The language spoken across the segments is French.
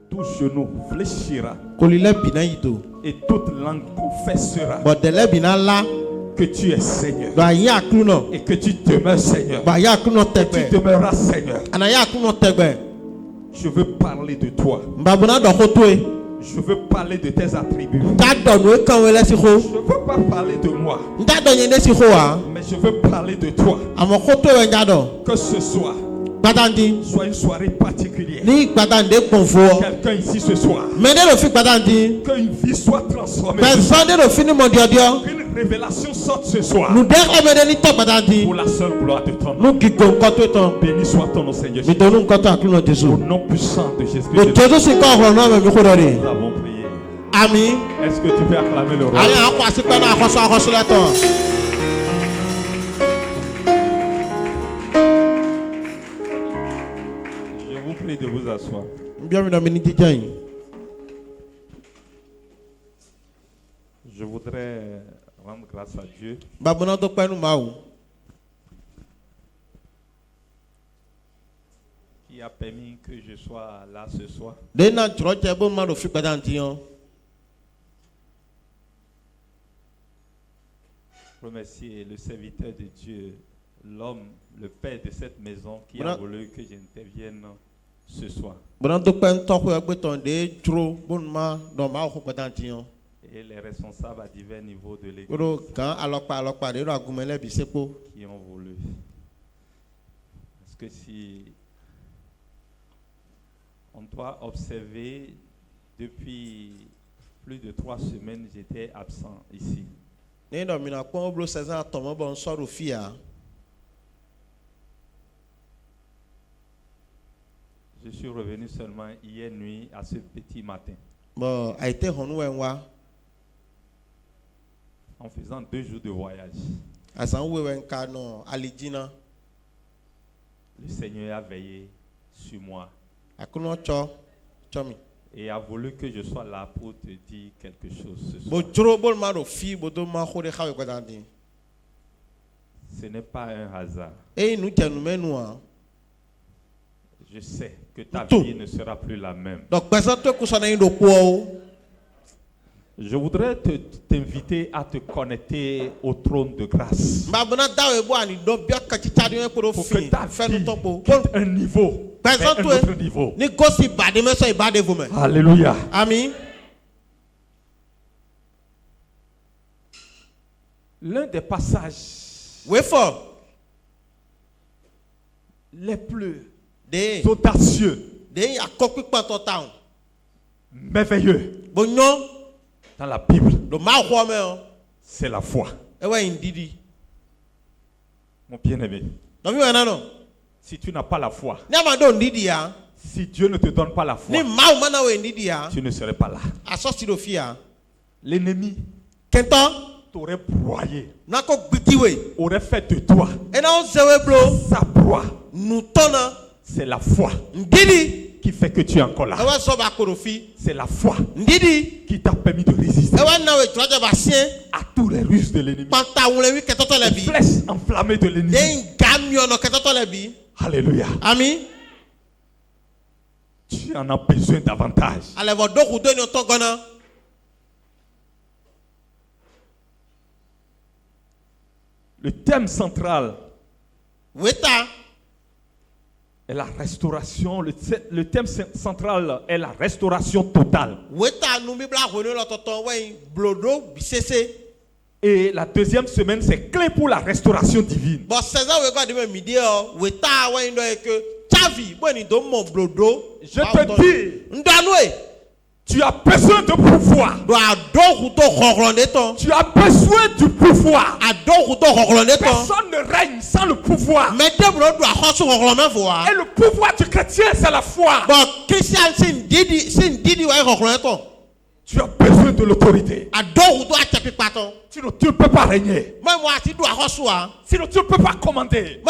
Tout genou fléchira et et toute langue confessera que tu es Seigneur et que tu demeures Seigneur. Que tu demeureras Seigneur. Je veux parler de toi. Je veux parler de tes attributs. Je ne veux pas parler de moi, mais je veux parler de toi. Que ce soir soit une soirée particulière. Quelqu'un ici ce soir, qu'une vie soit transformée, qu'une révélation sorte ce soir pour la seule gloire de ton nom. Béni soit ton nom, Seigneur Jésus. Au nom puissant de Jésus. Nous avons prié. Amen. Est-ce que tu peux acclamer le roi? Je vous prie de vous asseoir. Je voudrais rendre grâce à Dieu qui a permis que je sois là ce soir. Remercier le serviteur de Dieu, l'homme, le père de cette maison qui a voulu que j'intervienne ce soir. Et les responsables à divers niveaux de l'église qui ont voulu. Parce que si on doit observer, depuis plus de 3 semaines, j'étais absent ici. Je suis revenu seulement hier nuit à ce petit matin. En faisant 2 jours de voyage. Le Seigneur a veillé sur moi. Et a voulu que je sois là pour te dire quelque chose ce soir. Ce n'est pas un hasard. Je sais que ta vie ne sera plus la même. Je voudrais t'inviter à te connecter au trône de grâce. Pour que ta vie quitte un niveau vers un autre niveau. Alléluia. Amen. L'un des passages les plus audacieux, merveilleux dans la Bible, c'est la foi. Mon bien-aimé, si tu n'as pas la foi, si Dieu ne te donne pas la foi, tu ne serais pas là. L'ennemi t'aurait broyé, aurait fait de toi sa proie. C'est la foi qui fait que tu es encore là. C'est la foi qui t'a permis de résister à tous les ruses de l'ennemi, les flèches enflammées de l'ennemi. Alléluia. Amen. Tu en as besoin davantage. Le thème central est la restauration. Le thème central est la restauration totale. Et la deuxième semaine, c'est clé pour la restauration divine. Je te dis, tu as besoin de pouvoir. Tu as besoin du pouvoir. Personne ne règne sans le pouvoir. Et le pouvoir du chrétien, c'est la foi. Tu as besoin de l'autorité. Sinon, tu ne peux pas régner. Sinon, tu ne peux pas commander.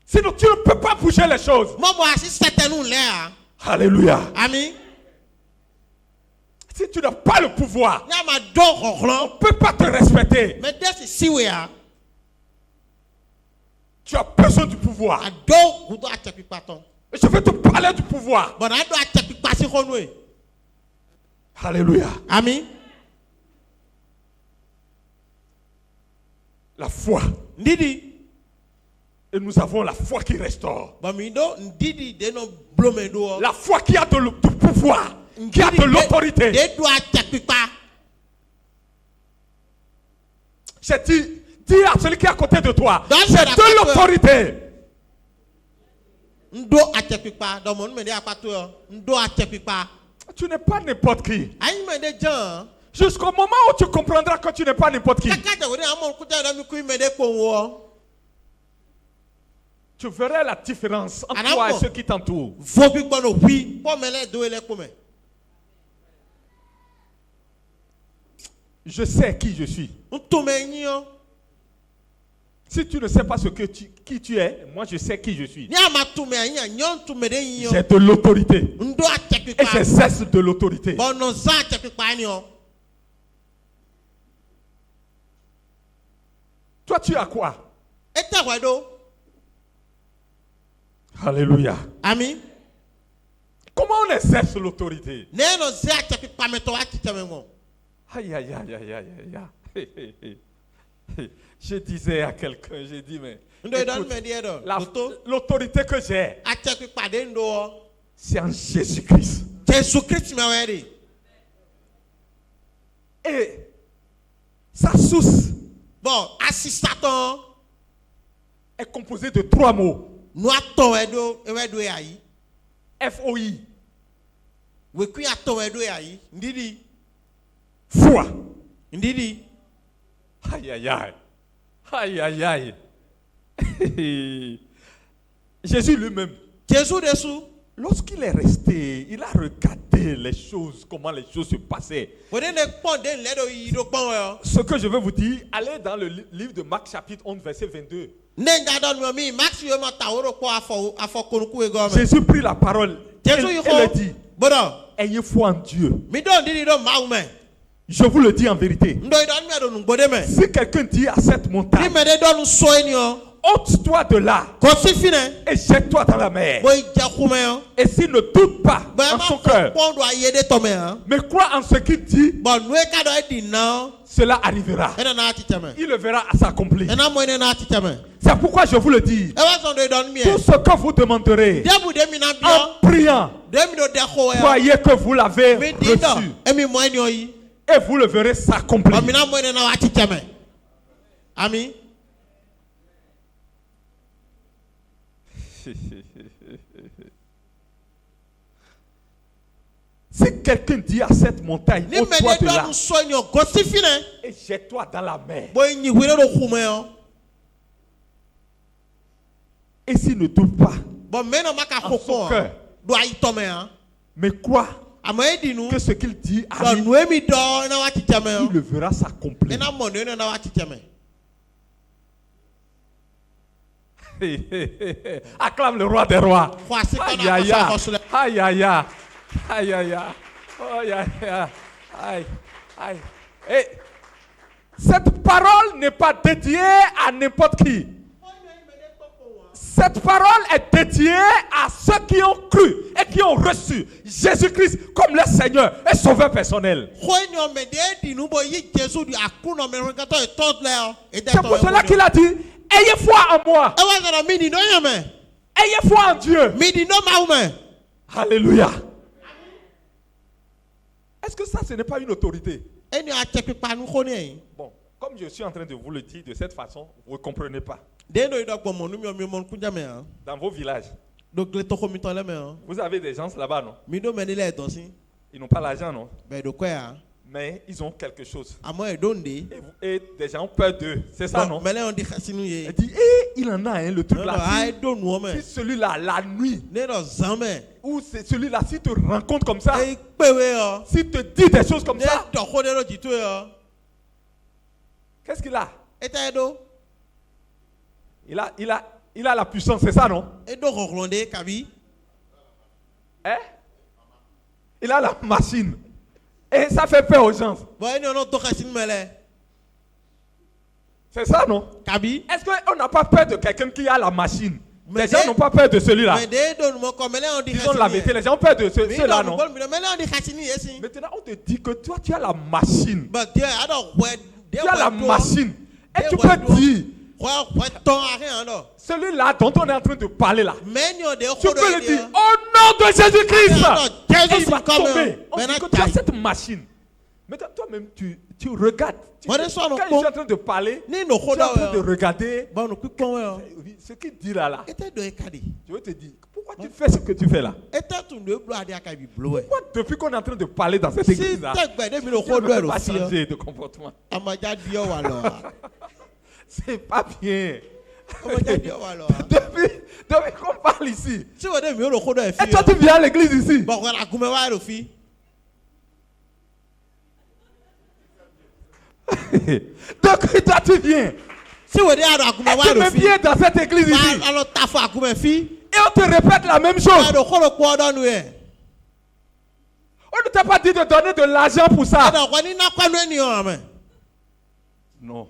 Sinon, tu ne peux pas bouger les choses. Alléluia. Amen. Si tu n'as pas le pouvoir, on ne peut pas te respecter. Tu as besoin du pouvoir. Je vais te parler du pouvoir. Alléluia. Amen. La foi. Ndidi. Et nous avons la foi qui restaure. La foi qui a du pouvoir, qui a de l'autorité. J'ai dit, dis à celui qui est à côté de toi, c'est de l'autorité. Tu n'es pas n'importe qui. Jusqu'au moment où tu comprendras que tu n'es pas n'importe qui. Tu verras la différence entre toi et ceux qui t'entourent. Je sais qui je suis. Si tu ne sais pas qui tu es, moi je sais qui je suis. J'ai de l'autorité. Et j'exerce de l'autorité. Toi tu as quoi? Alléluia. Amen. Comment on exerce l'autorité? Aïe, aïe, aïe, aïe, aïe, aïe. Je disais à quelqu'un, j'ai dit, mais écoute, l'autorité que j'ai, c'est en Jésus-Christ. Et sa source est composée de 3 mots. F-O-I. Foi. Aïe, aïe, aïe. Aïe, aïe, aïe. Jésus lui-même, lorsqu'il est resté, il a regardé les choses, comment les choses se passaient. Ce que je veux vous dire, allez dans le livre de Marc chapitre 11, verset 22. Jésus prit la parole et le dit, ayez foi en Dieu. Je vous le dis en vérité. Si quelqu'un dit à cette montagne, ôte-toi de là et jette-toi dans la mer. Et s'il ne doute pas en son cœur, mais croit en ce qu'il dit, cela arrivera. Il le verra à s'accomplir. C'est pourquoi je vous le dis. Tout ce que vous demanderez en priant, croyez que vous l'avez reçu. Et vous le verrez s'accomplir. Amen. Si quelqu'un dit à cette montagne, ôte-toi de là et jette-toi dans la mer. Et s'il ne doute pas en son cœur, mais quoi que ce qu'il dit arrive, il le verra s'accomplir. Acclame le roi des rois. Aïe, aïe, aïe, aïe, aïe, aïe, aïe, aïe. Et cette parole n'est pas dédiée à n'importe qui. Cette parole est dédiée à ceux qui ont cru et qui ont reçu Jésus-Christ comme leur Seigneur et Sauveur personnel. C'est pour cela qu'il a dit, ayez foi en moi. Ayez foi en Dieu. Alléluia. Est-ce que ça, ce n'est pas une autorité? Bon, comme je suis en train de vous le dire de cette façon, vous ne comprenez pas. Dans vos villages, vous avez des gens là-bas, non? Ils n'ont pas l'argent, non? Mais ils ont quelque chose. Et des gens ont peur d'eux. C'est ça, non? Il dit, il en a un, le truc là. Si celui-là, la nuit, ou c'est celui-là, s'il te rencontre comme ça, s'il te dit des choses comme ça, qu'est-ce qu'il a? Il a la puissance, c'est ça, non? Hein? Il a la machine. Et ça fait peur aux gens. C'est ça, non? Est-ce qu'on n'a pas peur de quelqu'un qui a la machine? Les gens n'ont pas peur de celui-là. Disons la vérité, les gens ont peur de ceux-là, non? Maintenant, on te dit que toi, tu as la machine. Tu as la machine. Et tu peux dire, celui-là dont on est en train de parler là, tu peux le dire, au nom de Jésus-Christ. Et il va tomber. On dit que tu as cette machine. Maintenant, toi-même, tu regardes. Quand je suis en train de parler, tu es en train de regarder ce qu'il dit là. Je veux te dire, pourquoi tu fais ce que tu fais là? Pourquoi depuis qu'on est en train de parler dans cette église là, tu ne veux pas changer de comportement? C'est pas bien. Depuis qu'on parle ici. Et toi tu viens à l'église ici. Donc toi tu viens. Et tu me viens dans cette église ici. Et on te répète la même chose. On ne t'a pas dit de donner de l'argent pour ça. Non.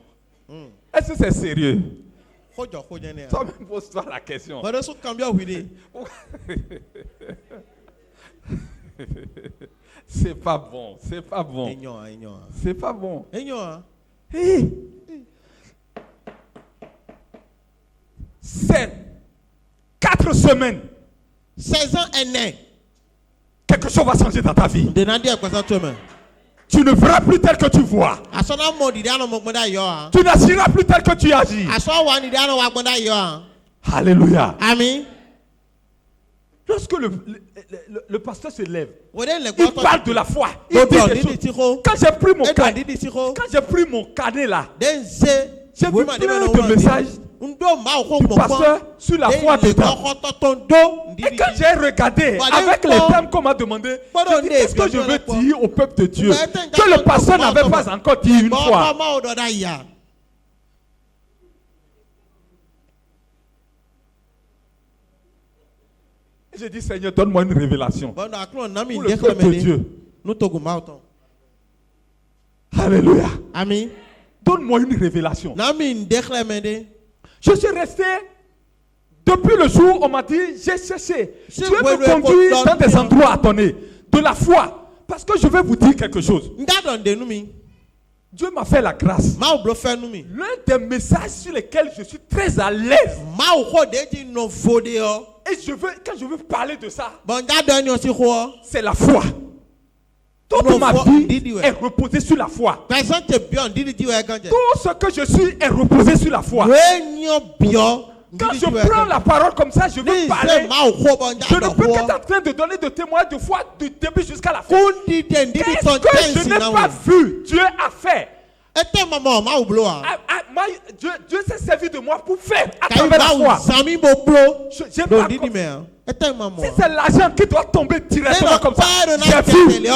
Est-ce que c'est sérieux? Toi-même pose-toi la question. C'est pas bon, c'est pas bon. C'est pas bon. C'est 4 semaines. 16 ans et né. Quelque chose va changer dans ta vie. Tu ne verras plus tel que tu vois. Tu n'agiras plus tel que tu agis. Alléluia. Amen. Lorsque le pasteur se lève, il parle de la foi. Il dit des choses. Quand j'ai pris mon canet là, j'ai vu plein de messages du pasteur sur la foi dedans. Et quand j'ai regardé avec les thèmes qu'on m'a demandé, je dis, qu'est-ce que je veux dire au peuple de Dieu que le pasteur n'avait pas encore dit une fois. J'ai dit, Seigneur, donne-moi une révélation pour le peuple de Dieu. Alléluia. Amen. Donne-moi une révélation. Je suis resté depuis le jour où on m'a dit, j'ai cherché. Tu veux me conduire dans des endroits attendus de la foi. Parce que je vais vous dire quelque chose. Dieu m'a fait la grâce. L'un des messages sur lesquels je suis très à l'aise. Et quand je veux parler de ça, c'est la foi. Toute ma vie est reposée sur la foi. Tout ce que je suis est reposé sur la foi. Quand je prends la parole comme ça, je veux parler. Je ne peux qu'être en train de donner des témoignages de foi du début jusqu'à la fin. Qu'est-ce que je n'ai pas vu Dieu a fait? Dieu s'est servi de moi pour faire à travers la foi. J'ai pas compris. Si c'est l'argent qui doit tomber directement comme ça, j'ai vu.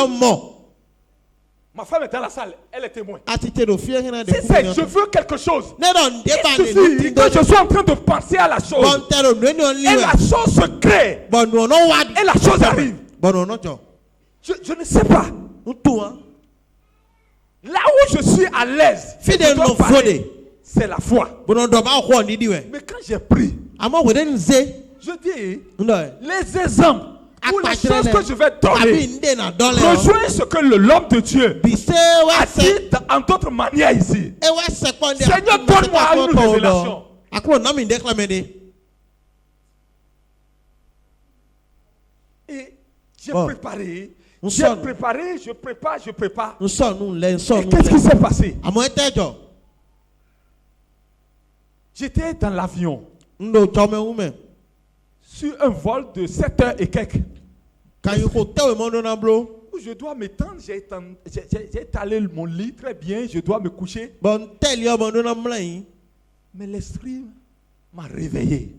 Ma femme est dans la salle, elle est témoin. Si je veux quelque chose, il suffit que je sois en train de penser à la chose. Et la chose se crée. Et la chose arrive. Je ne sais pas. Là où je suis à l'aise, c'est la foi. Mais quand j'ai pris, je dis, les exemples ou les choses que je vais donner rejoignent ce que l'homme de Dieu a dit en d'autres manières ici. Seigneur, donne-moi une révélation. Et j'ai préparé. Je prépare. Et qu'est-ce qui s'est passé? J'étais dans l'avion. Sur un vol de 7 heures et quelques. Où je dois m'étendre, j'ai étalé mon lit très bien, je dois me coucher. Mais l'esprit m'a réveillé.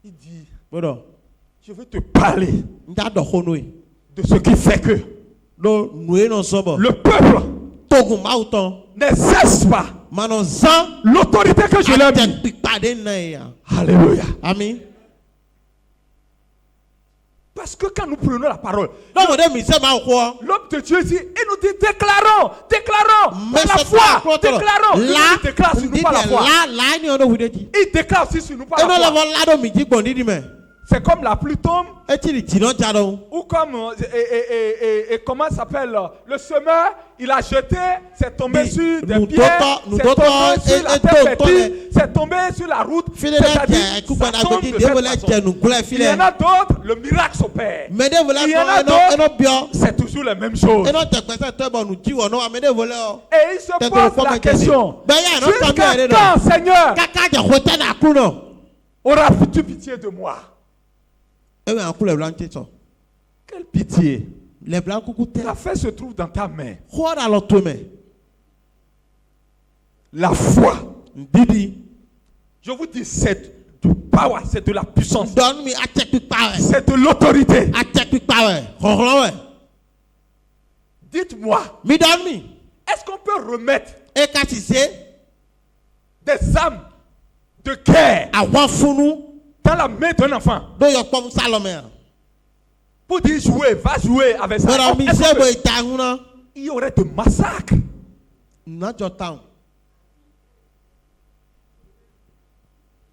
Il dit, je veux te parler de ce qui fait que le peuple n'exerce pas l'autorité que je leur dis. Alléluia. Amen. Parce que quand nous prenons la parole, l'homme de Dieu dit, il nous dit, déclarons, par la foi, déclarons. Il déclare sur nous par la foi. Il déclare aussi sur nous par la foi. C'est comme la pluie tombe, ou comme, comment ça s'appelle, le semeur, il a jeté, c'est tombé sur des pierres, c'est tombé sur la terre fertile, c'est tombé sur la route, c'est-à-dire, ça tombe de cette façon. Il y en a d'autres, le miracle s'opère. Il y en a d'autres, c'est toujours la même chose. Et il se pose la question, jusqu'à quand, Seigneur, auras-tu pitié de moi? Quelle pitié. L'affaire se trouve dans ta main. La foi. Je vous dis, c'est du power, c'est de la puissance. C'est de l'autorité. Dites-moi, est-ce qu'on peut remettre des âmes de guerre dans la main d'un enfant? Pour dire jouer, va jouer avec ça. Il y aurait de massacres.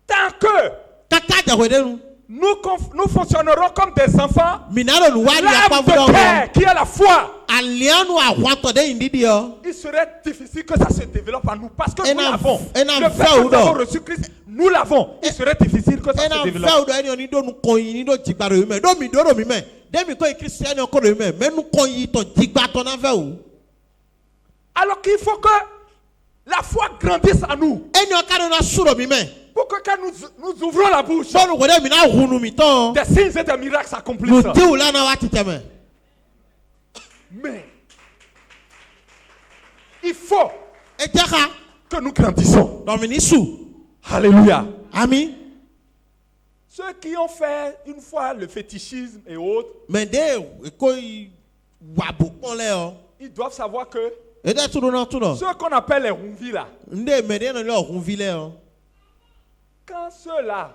Tant que nous fonctionnerons comme des enfants, l'âme de guerre qui est la foi, il serait difficile que ça se développe en nous parce que nous l'avons. Le fait que nous avons reçu Christ, nous l'avons. Il serait difficile que ça se développe. Alors qu'il faut que la foi grandisse en nous. Pour que quand nous ouvrons la bouche, des signes et des miracles s'accomplissent. Mais il faut que nous grandissons. Alléluia. Amen. Ceux qui ont fait une fois le fétichisme et autres, ils doivent savoir que ceux qu'on appelle les Rumvi là, quand ceux-là,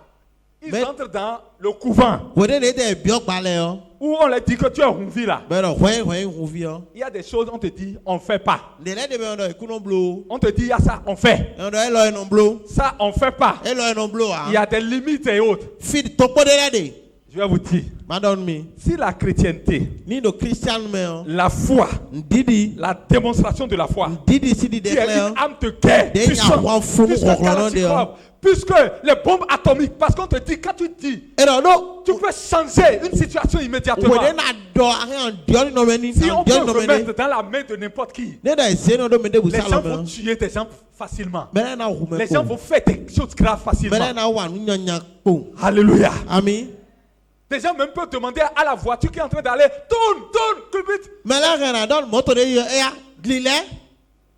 ils entrent dans le couvent, où on leur dit que tu es Rumvi là, il y a des choses, on te dit, on ne fait pas. On te dit, il y a ça, on fait. Ça, on ne fait pas. Il y a des limites et autres. Je vais vous dire, si la chrétienté, la foi, la démonstration de la foi, qui est une âme de guerre, puisque les bombes atomiques, parce qu'on te dit, quand tu dis, tu peux changer une situation immédiatement. Si on peut remettre dans la main de n'importe qui, les gens vont tuer des gens facilement. Les gens vont faire des choses graves facilement. Alléluia. Amen. Les gens même peuvent demander à la voiture qui est en train d'aller, tourne, culbute.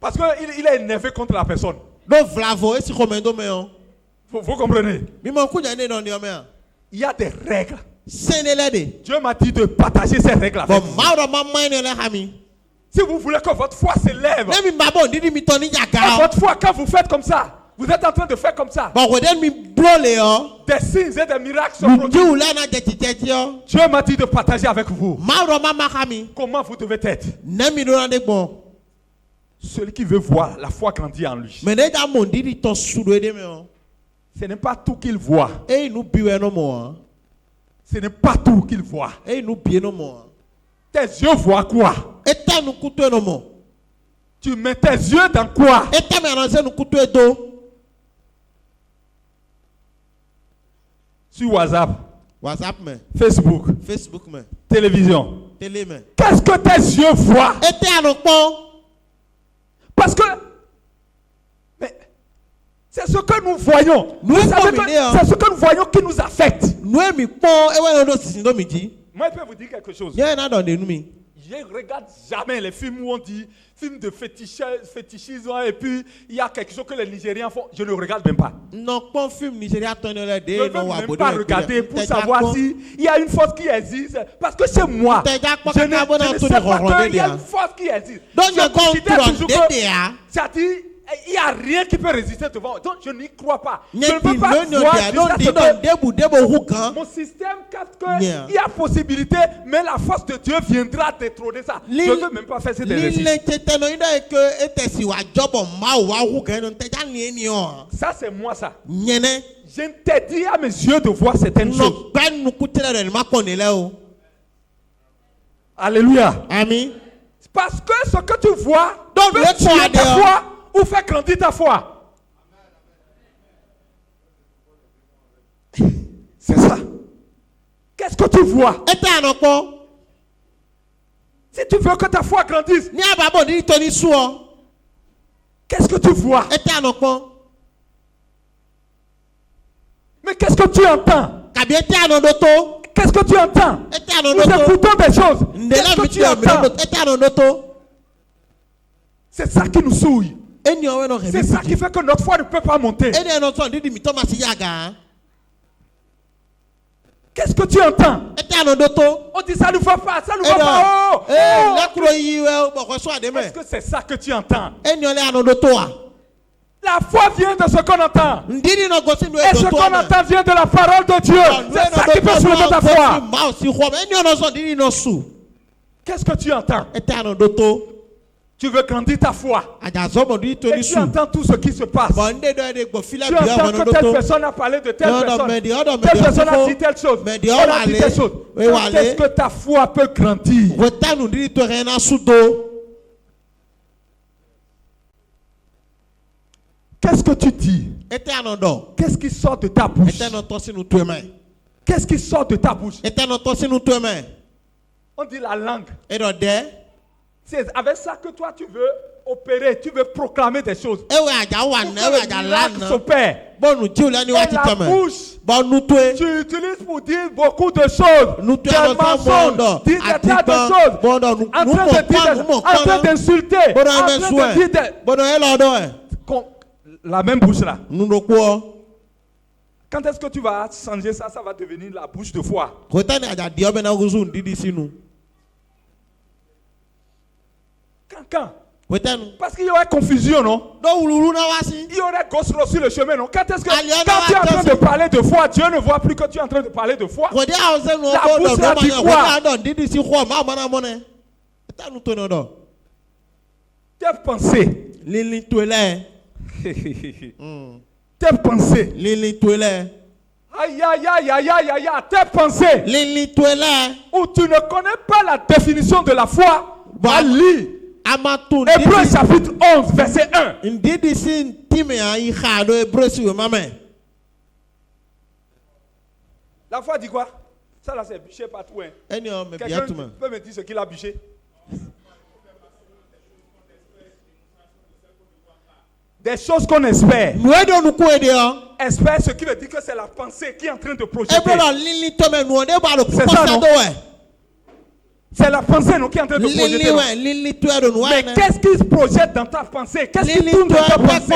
Parce qu'il est énervé contre la personne. Vous comprenez? Il y a des règles. Dieu m'a dit de partager ces règles avec vous. Si vous voulez que votre foi s'élève, votre foi, quand vous faites comme ça, vous êtes en train de faire comme ça, des signes et des miracles se produisent. Dieu m'a dit de partager avec vous. Comment vous devez être? Celui qui veut voir la foi grandir en lui. Ce n'est pas tout qu'il voit. Ce n'est pas tout qu'il voit. Tes yeux voient quoi? Tu mets tes yeux dans quoi? Sur WhatsApp, Facebook, télévision. Qu'est-ce que tes yeux voient? Parce que c'est ce que nous voyons. C'est ce que nous voyons qui nous affecte. Moi, je peux vous dire quelque chose. Je ne regarde jamais les films où on dit films de fétichisme et puis il y a quelque chose que les Nigérians font. Je ne regarde même pas. Je ne veux même pas regarder pour savoir s'il y a une force qui existe. Parce que chez moi, je ne sais pas qu'il y a une force qui existe. Je considère toujours que, c'est-à-dire, il n'y a rien qui peut résister devant. Donc je n'y crois pas. Je ne peux pas voir que mon système capte qu'il y a possibilité, mais la force de Dieu viendra détrôner ça. Je ne veux même pas faire cet exercice. Ça c'est moi ça. J'interdis à mes yeux de voir certaines choses. Alléluia. Amen. Parce que ce que tu vois peut tuer ta foi ou faire grandir ta foi. C'est ça. Qu'est-ce que tu vois? Si tu veux que ta foi grandisse, qu'est-ce que tu vois? Mais qu'est-ce que tu entends? Qu'est-ce que tu entends? Nous écoutons des choses. Qu'est-ce que tu entends? C'est ça qui nous souille. C'est ça qui fait que notre foi ne peut pas monter. Qu'est-ce que tu entends? On dit ça ne va pas, ça ne va pas. Est-ce que c'est ça que tu entends? La foi vient de ce qu'on entend. Et ce qu'on entend vient de la parole de Dieu. C'est ça qui peut soulever ta foi. Qu'est-ce que tu entends? Tu veux grandir ta foi. Et tu entends tout ce qui se passe. Tu entends que telle personne a parlé de telle personne. Telle personne a dit telle chose. On a dit telle chose. Est-ce que ta foi peut grandir? Qu'est-ce que tu dis? Qu'est-ce qui sort de ta bouche? Qu'est-ce qui sort de ta bouche? On dit la langue. C'est avec ça que toi tu veux opérer, tu veux proclamer des choses. La langue s'opère. La bouche, tu utilises pour dire beaucoup de choses. Des mensonges, dire des tas de choses. En train d'insulter. En train de dire la même bouche là. Quand est-ce que tu vas changer ça? Ça va devenir la bouche de foi. Quand? Parce qu'il y aurait confusion, non? Il y aurait gosse sur le chemin, non? Quand est-ce que quand tu es en train de parler de foi, Dieu ne voit plus que tu es en train de parler de foi. La bouche là dit quoi? Tes pensées. Tes pensées. Aïe, aïe, aïe, aïe, aïe, aïe, tes pensées. Où tu ne connais pas la définition de la foi, va lire. Hébreux chapitre 11, verset 1. La foi dit quoi? Ça là c'est bûché partout. Quelqu'un peut me dire ce qu'il a bûché? Des choses qu'on espère. Espère, ce qui veut dire que c'est la pensée qui est en train de projeter. C'est ça, non? C'est la pensée, non, qui est en train de projeter. Mais qu'est-ce qui se projette dans ta pensée? Qu'est-ce qui tourne dans ta pensée?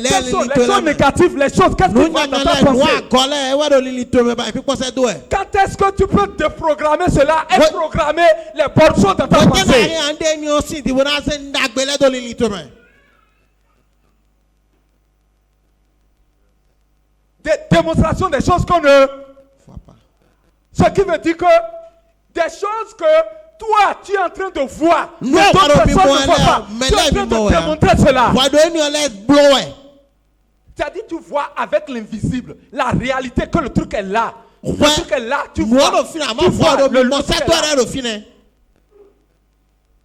Quelles sont les choses négatives, les choses, qu'est-ce qui va dans ta pensée? Quand est-ce que tu peux déprogrammer cela et programmer les bonnes choses dans ta pensée? Des démonstrations des choses qu'on ne voit pas. Ce qui veut dire que des choses que toi tu es en train de voir, mais d'autres personnes ne voient pas. Tu es en train de démontrer cela. C'est-à-dire tu vois avec l'invisible la réalité que le truc est là. Le truc est là, tu vois.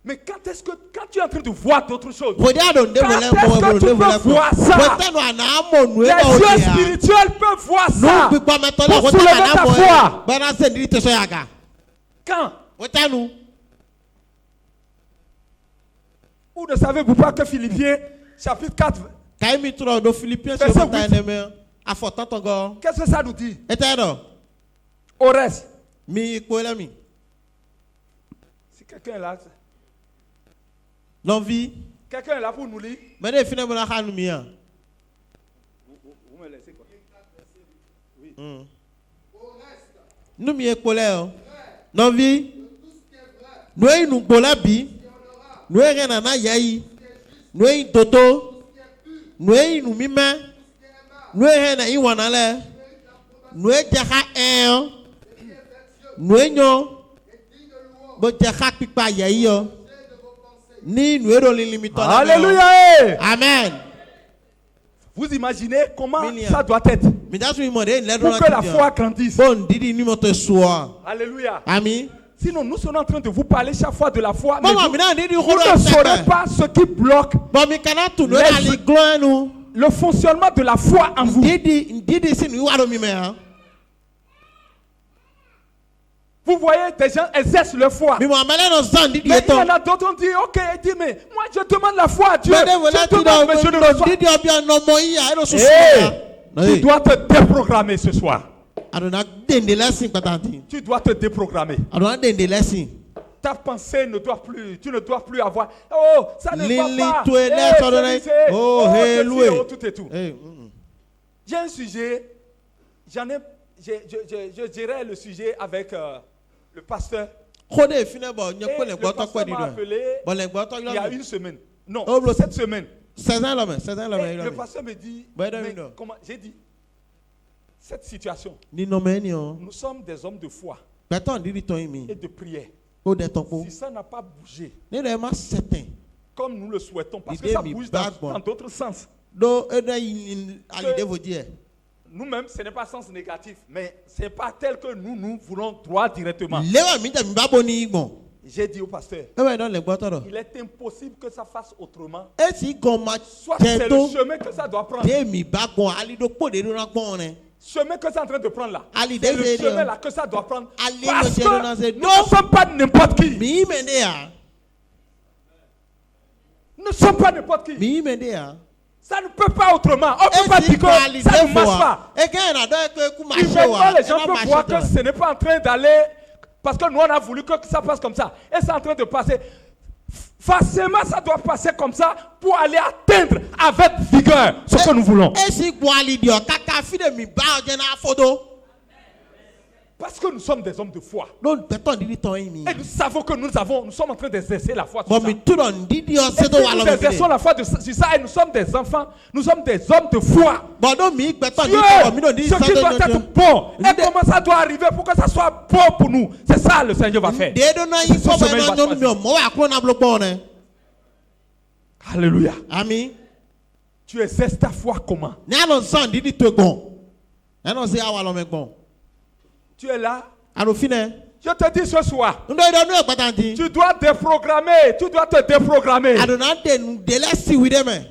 Mais quand est-ce que tu es en train de voir d'autres choses? Quand est-ce que tu peux voir ça? Les yeux spirituels peuvent voir ça pour soulever ta foi. Quand? Ou ne savez-vous pas que Philippiens chapitre 4 verset 8, qu'est-ce que ça nous dit? Au reste, si quelqu'un est là, l'envie. Quelqu'un est là pour nous lire. Vous me laissez quoi? Oui. Nous m'y écolons. L'envie. Nous nous bolabi. Nous rien à yaï. Nous toto. Nous nous mime. Nous hena iwanale. Nous jaha en. Nous nyo. Bo jaha pipa yayo. Ni nous limitant. Alléluia. Amen. Vous imaginez comment ça doit être pour que la foi grandisse. Alléluia. Amen. Sinon, nous sommes en train de vous parler chaque fois de la foi, mais vous ne saurez pas ce qui bloque le fonctionnement de la foi en vous. Vous voyez, des gens exercent leur foi. Mais il y en a d'autres qui disent, ok, mais moi je demande la foi à Dieu. Je demande, mais je ne reçois pas. Tu dois te déprogrammer ce soir. Tu dois te déprogrammer. Ta pensée ne doit plus, tu ne dois plus avoir. Oh, ça ne va pas. Oh, tout et tout. J'ai un sujet, je dirais le sujet avec le pasteur. Le pasteur m'a appelé il y a une semaine. Non, cette semaine. Le pasteur me dit, mais comment, j'ai dit, cette situation, nous sommes des hommes de foi et de prière. Si ça n'a pas bougé, comme nous le souhaitons, parce que ça bouge dans d'autres sens. Nous-mêmes, ce n'est pas sens négatif, mais ce n'est pas tel que nous voulons droit directement. J'ai dit au pasteur, il est impossible que ça fasse autrement. Soit c'est le chemin que ça doit prendre. Chemin que c'est en train de prendre là. C'est le chemin là que ça doit prendre. Parce que nous ne sommes pas n'importe qui. Nous ne sommes pas n'importe qui. Ça ne peut pas autrement. On ne peut pas dire que ça ne marche pas. Humainement, les gens peuvent voir que ce n'est pas en train d'aller, parce que nous on a voulu que ça passe comme ça. Et c'est en train de passer. Forcément, ça doit passer comme ça pour aller atteindre avec vigueur ce que nous voulons. Parce que nous sommes des hommes de foi. Et nous savons que nous sommes en train d'exercer la foi sur ça. Nous exerçons la foi sur ça et nous sommes des enfants, nous sommes des hommes de foi. Dieu, ce qui doit être bon, et comment ça doit arriver pour que ça soit bon pour nous. C'est ça le Seigneur va faire. Alléluia. Amen. Tu exerces ta foi comment? Tu es là. Je te dis ce soir, tu dois déprogrammer, tu dois te déprogrammer.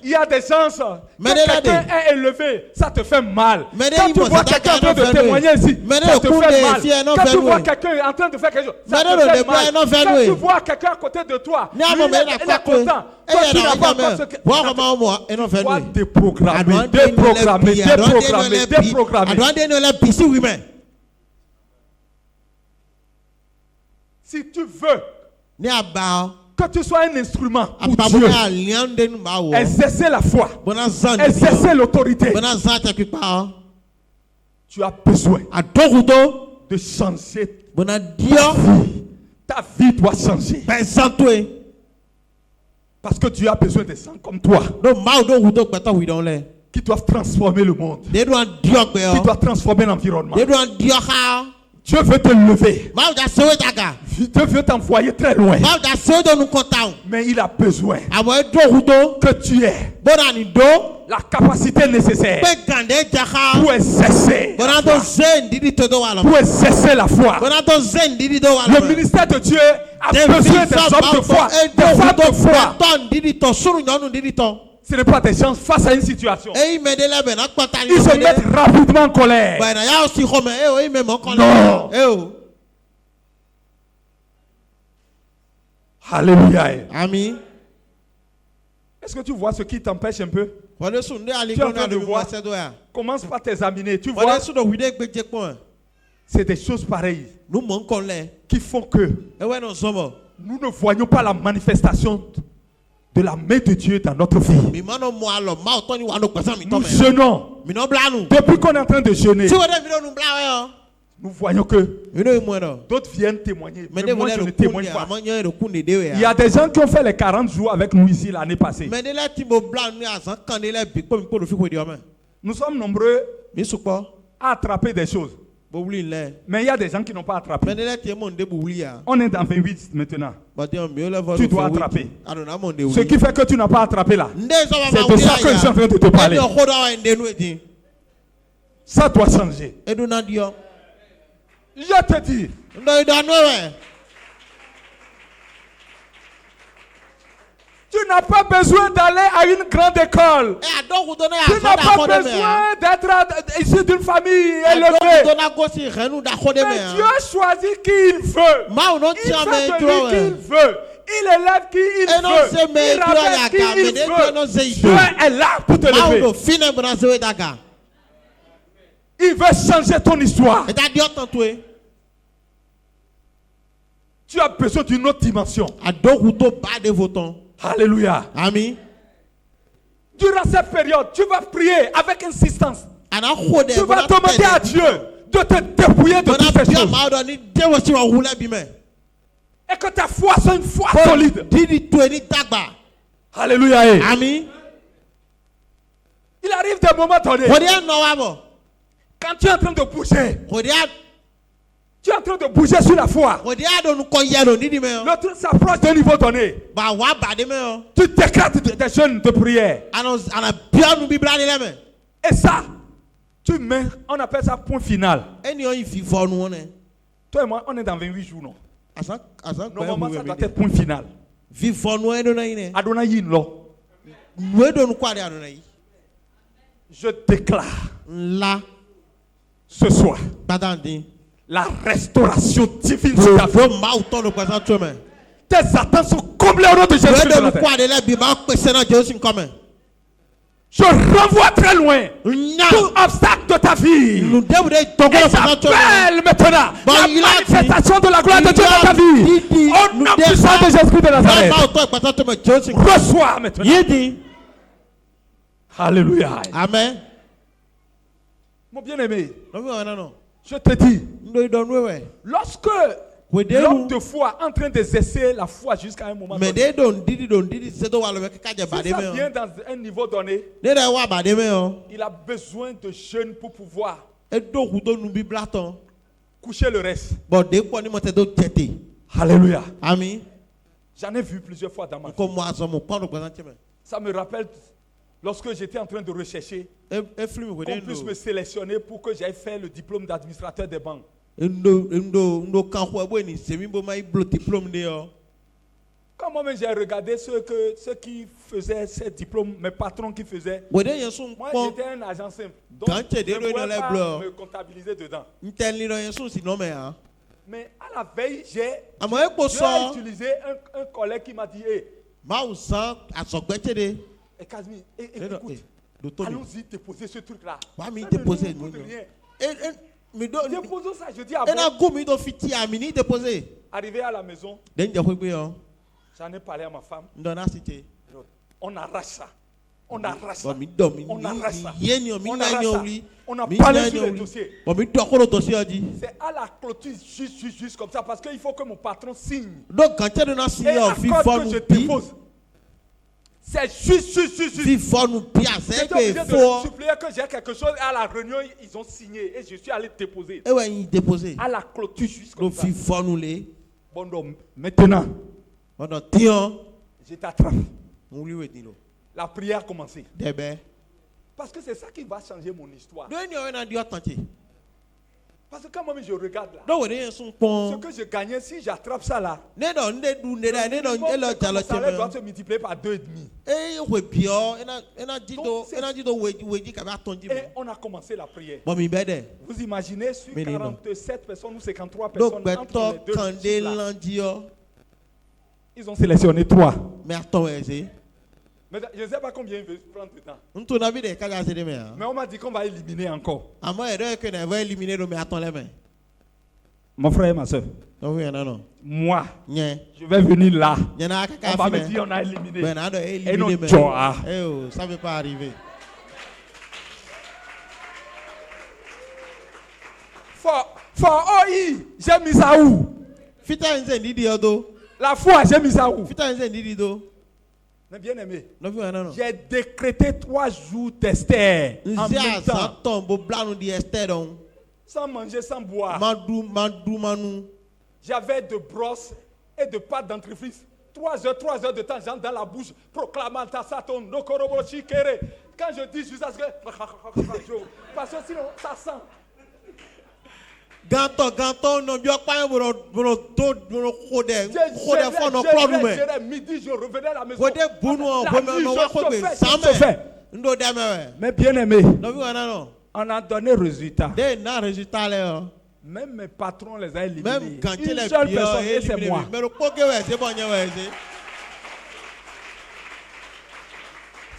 Il y a des chances que quelqu'un est élevé, ça te fait mal. Quand tu vois quelqu'un en train de témoigner ici, ça te fait mal. Quand tu vois quelqu'un en train de faire quelque chose, ça te fait mal. Quand tu vois quelqu'un à côté de toi, il est content. Toi, tu n'as pas encore ce que... Tu dois déprogrammer, déprogrammer. Si tu veux que tu sois un instrument pour Dieu, exercer la foi, exercer l'autorité, tu as besoin de changer ta vie. Ta vie doit changer. Parce que Dieu a besoin des gens comme toi qui doivent transformer le monde, qui doivent transformer l'environnement. Dieu veut te lever. Dieu veut t'envoyer très loin. Mais il a besoin que tu aies la capacité nécessaire pour exercer la foi. Le ministère de Dieu a besoin des hommes de foi, des femmes de foi. Ce n'est pas des gens face à une situation. Ils se mettent rapidement en colère. Non. Alléluia. Amen. Est-ce que tu vois ce qui t'empêche un peu? Tu es en train de voir. Commence par t'examiner. Tu vois, c'est des choses pareilles qui font que nous ne voyons pas la manifestation de la main de Dieu dans notre vie. Nous jeûnons. Depuis qu'on est en train de jeûner, nous voyons que d'autres viennent témoigner. Mais moi, je ne témoigne pas. Il y a des gens qui ont fait les 40 jours avec nous ici l'année passée. Nous sommes nombreux à attraper des choses. Mais il y a des gens qui n'ont pas attrapé. On est dans 28 maintenant. Tu dois attraper. Ce qui fait que tu n'as pas attrapé là, c'est de ça que je suis en train de te parler. Ça doit changer. Je te dis. Tu n'as pas besoin d'aller à une grande école. Tu n'as pas besoin d'être issu d'une famille élevée. Mais Dieu choisit qui il veut. Il fait de lui qui il veut. Il élève qui il veut. Il ramène qui il veut. Dieu est là pour te lever. Il veut changer ton histoire. Tu as besoin d'une autre dimension. Alléluia. Amen. Durant cette période, tu vas prier avec insistance. Tu vas demander à Dieu de te dépouiller de toutes ces choses. Et que ta foi soit une foi solide. Alléluia. Amen. Il arrive des moments donnés. Quand tu es en train de bouger. Tu es en train de bouger sur la foi. Le truc s'approche d'un niveau donné. Tu déclares des jeûnes de prière. Et ça, tu mets, on appelle ça point final. Toi et moi, on est dans 28 jours, non? Normalement, ça doit être point final. Adonai lo. Je déclare ce soir la restauration divine sur ta vie. Tes attentes sont comblées au nom de Jésus de Nazareth. Je renvoie très loin tout obstacle de ta vie. Et j'appelle maintenant la manifestation de la gloire de Dieu dans ta vie. Au nom puissant de Jésus de Nazareth. Reçois maintenant. Alléluia. Amen. Mon bien-aimé, je te dis, lorsque l'homme de foi est en train d'exercer la foi jusqu'à un moment donné, si ça vient dans un niveau donné, il a besoin de jeûne pour pouvoir coucher le reste. Alléluia. Amen. J'en ai vu plusieurs fois dans ma vie. Ça me rappelle lorsque j'étais en train de rechercher, qu'on puisse me sélectionner pour que j'aille faire le diplôme d'administrateur des banques. Quand moi-même j'ai regardé ceux qui faisaient ces diplômes, mes patrons qui faisaient, moi j'étais un agent simple, donc je ne pouvais pas me comptabiliser dedans. Mais à la veille, j'ai utilisé un collègue qui m'a dit, Kazmi, écoute, allons-y déposer ce truc-là. Déposons ça, je dis à bon. Arrivé à la maison, j'en ai parlé à ma femme. On arrache ça. On arrache ça. On arrache ça. On a parlé sur le dossier. C'est à la clôture juste comme ça parce qu'il faut que mon patron signe. Et accord que je dépose. C'est juste. J'étais obligé de supplier que j'ai quelque chose. À la réunion, ils ont signé. Et je suis allé déposer. À la clôture, juste comme ça. Bon, donc, maintenant, je t'attrape. La prière a commencé. Parce que c'est ça qui va changer mon histoire. Parce que quand moi je regarde là, ce que je gagnais, si j'attrape ça là, mon salaire doit se multiplier par 2,5. Et on a commencé la prière. Vous imaginez sur 47 personnes ou 53 personnes entre les deux là, ils ont sélectionné 3. Mais je ne sais pas combien il veut prendre de temps. Mais on m'a dit qu'on va éliminer encore. Mon frère et ma soeur. Moi, je vais venir là. On va me dire on a éliminé. Et non, ça ne peut pas arriver. For OI, j'ai mis ça où? La foi, j'ai mis ça où? Mais bien aimé, j'ai décrété 3 jours d'Esther en même temps. Sans manger, sans boire. J'avais de brosses et de pâte dentifrice. 3 heures de temps, j'entre dans la bouche, proclamant Tassaton, Nokorobo Chikere. Quand je dis juste à ce que. Parce que sinon, ça sent. Midi, je revenais à la maison. Mais bien aimé, on a donné résultat. Même mes patrons les ont éliminés. Une seule personne, et c'est moi.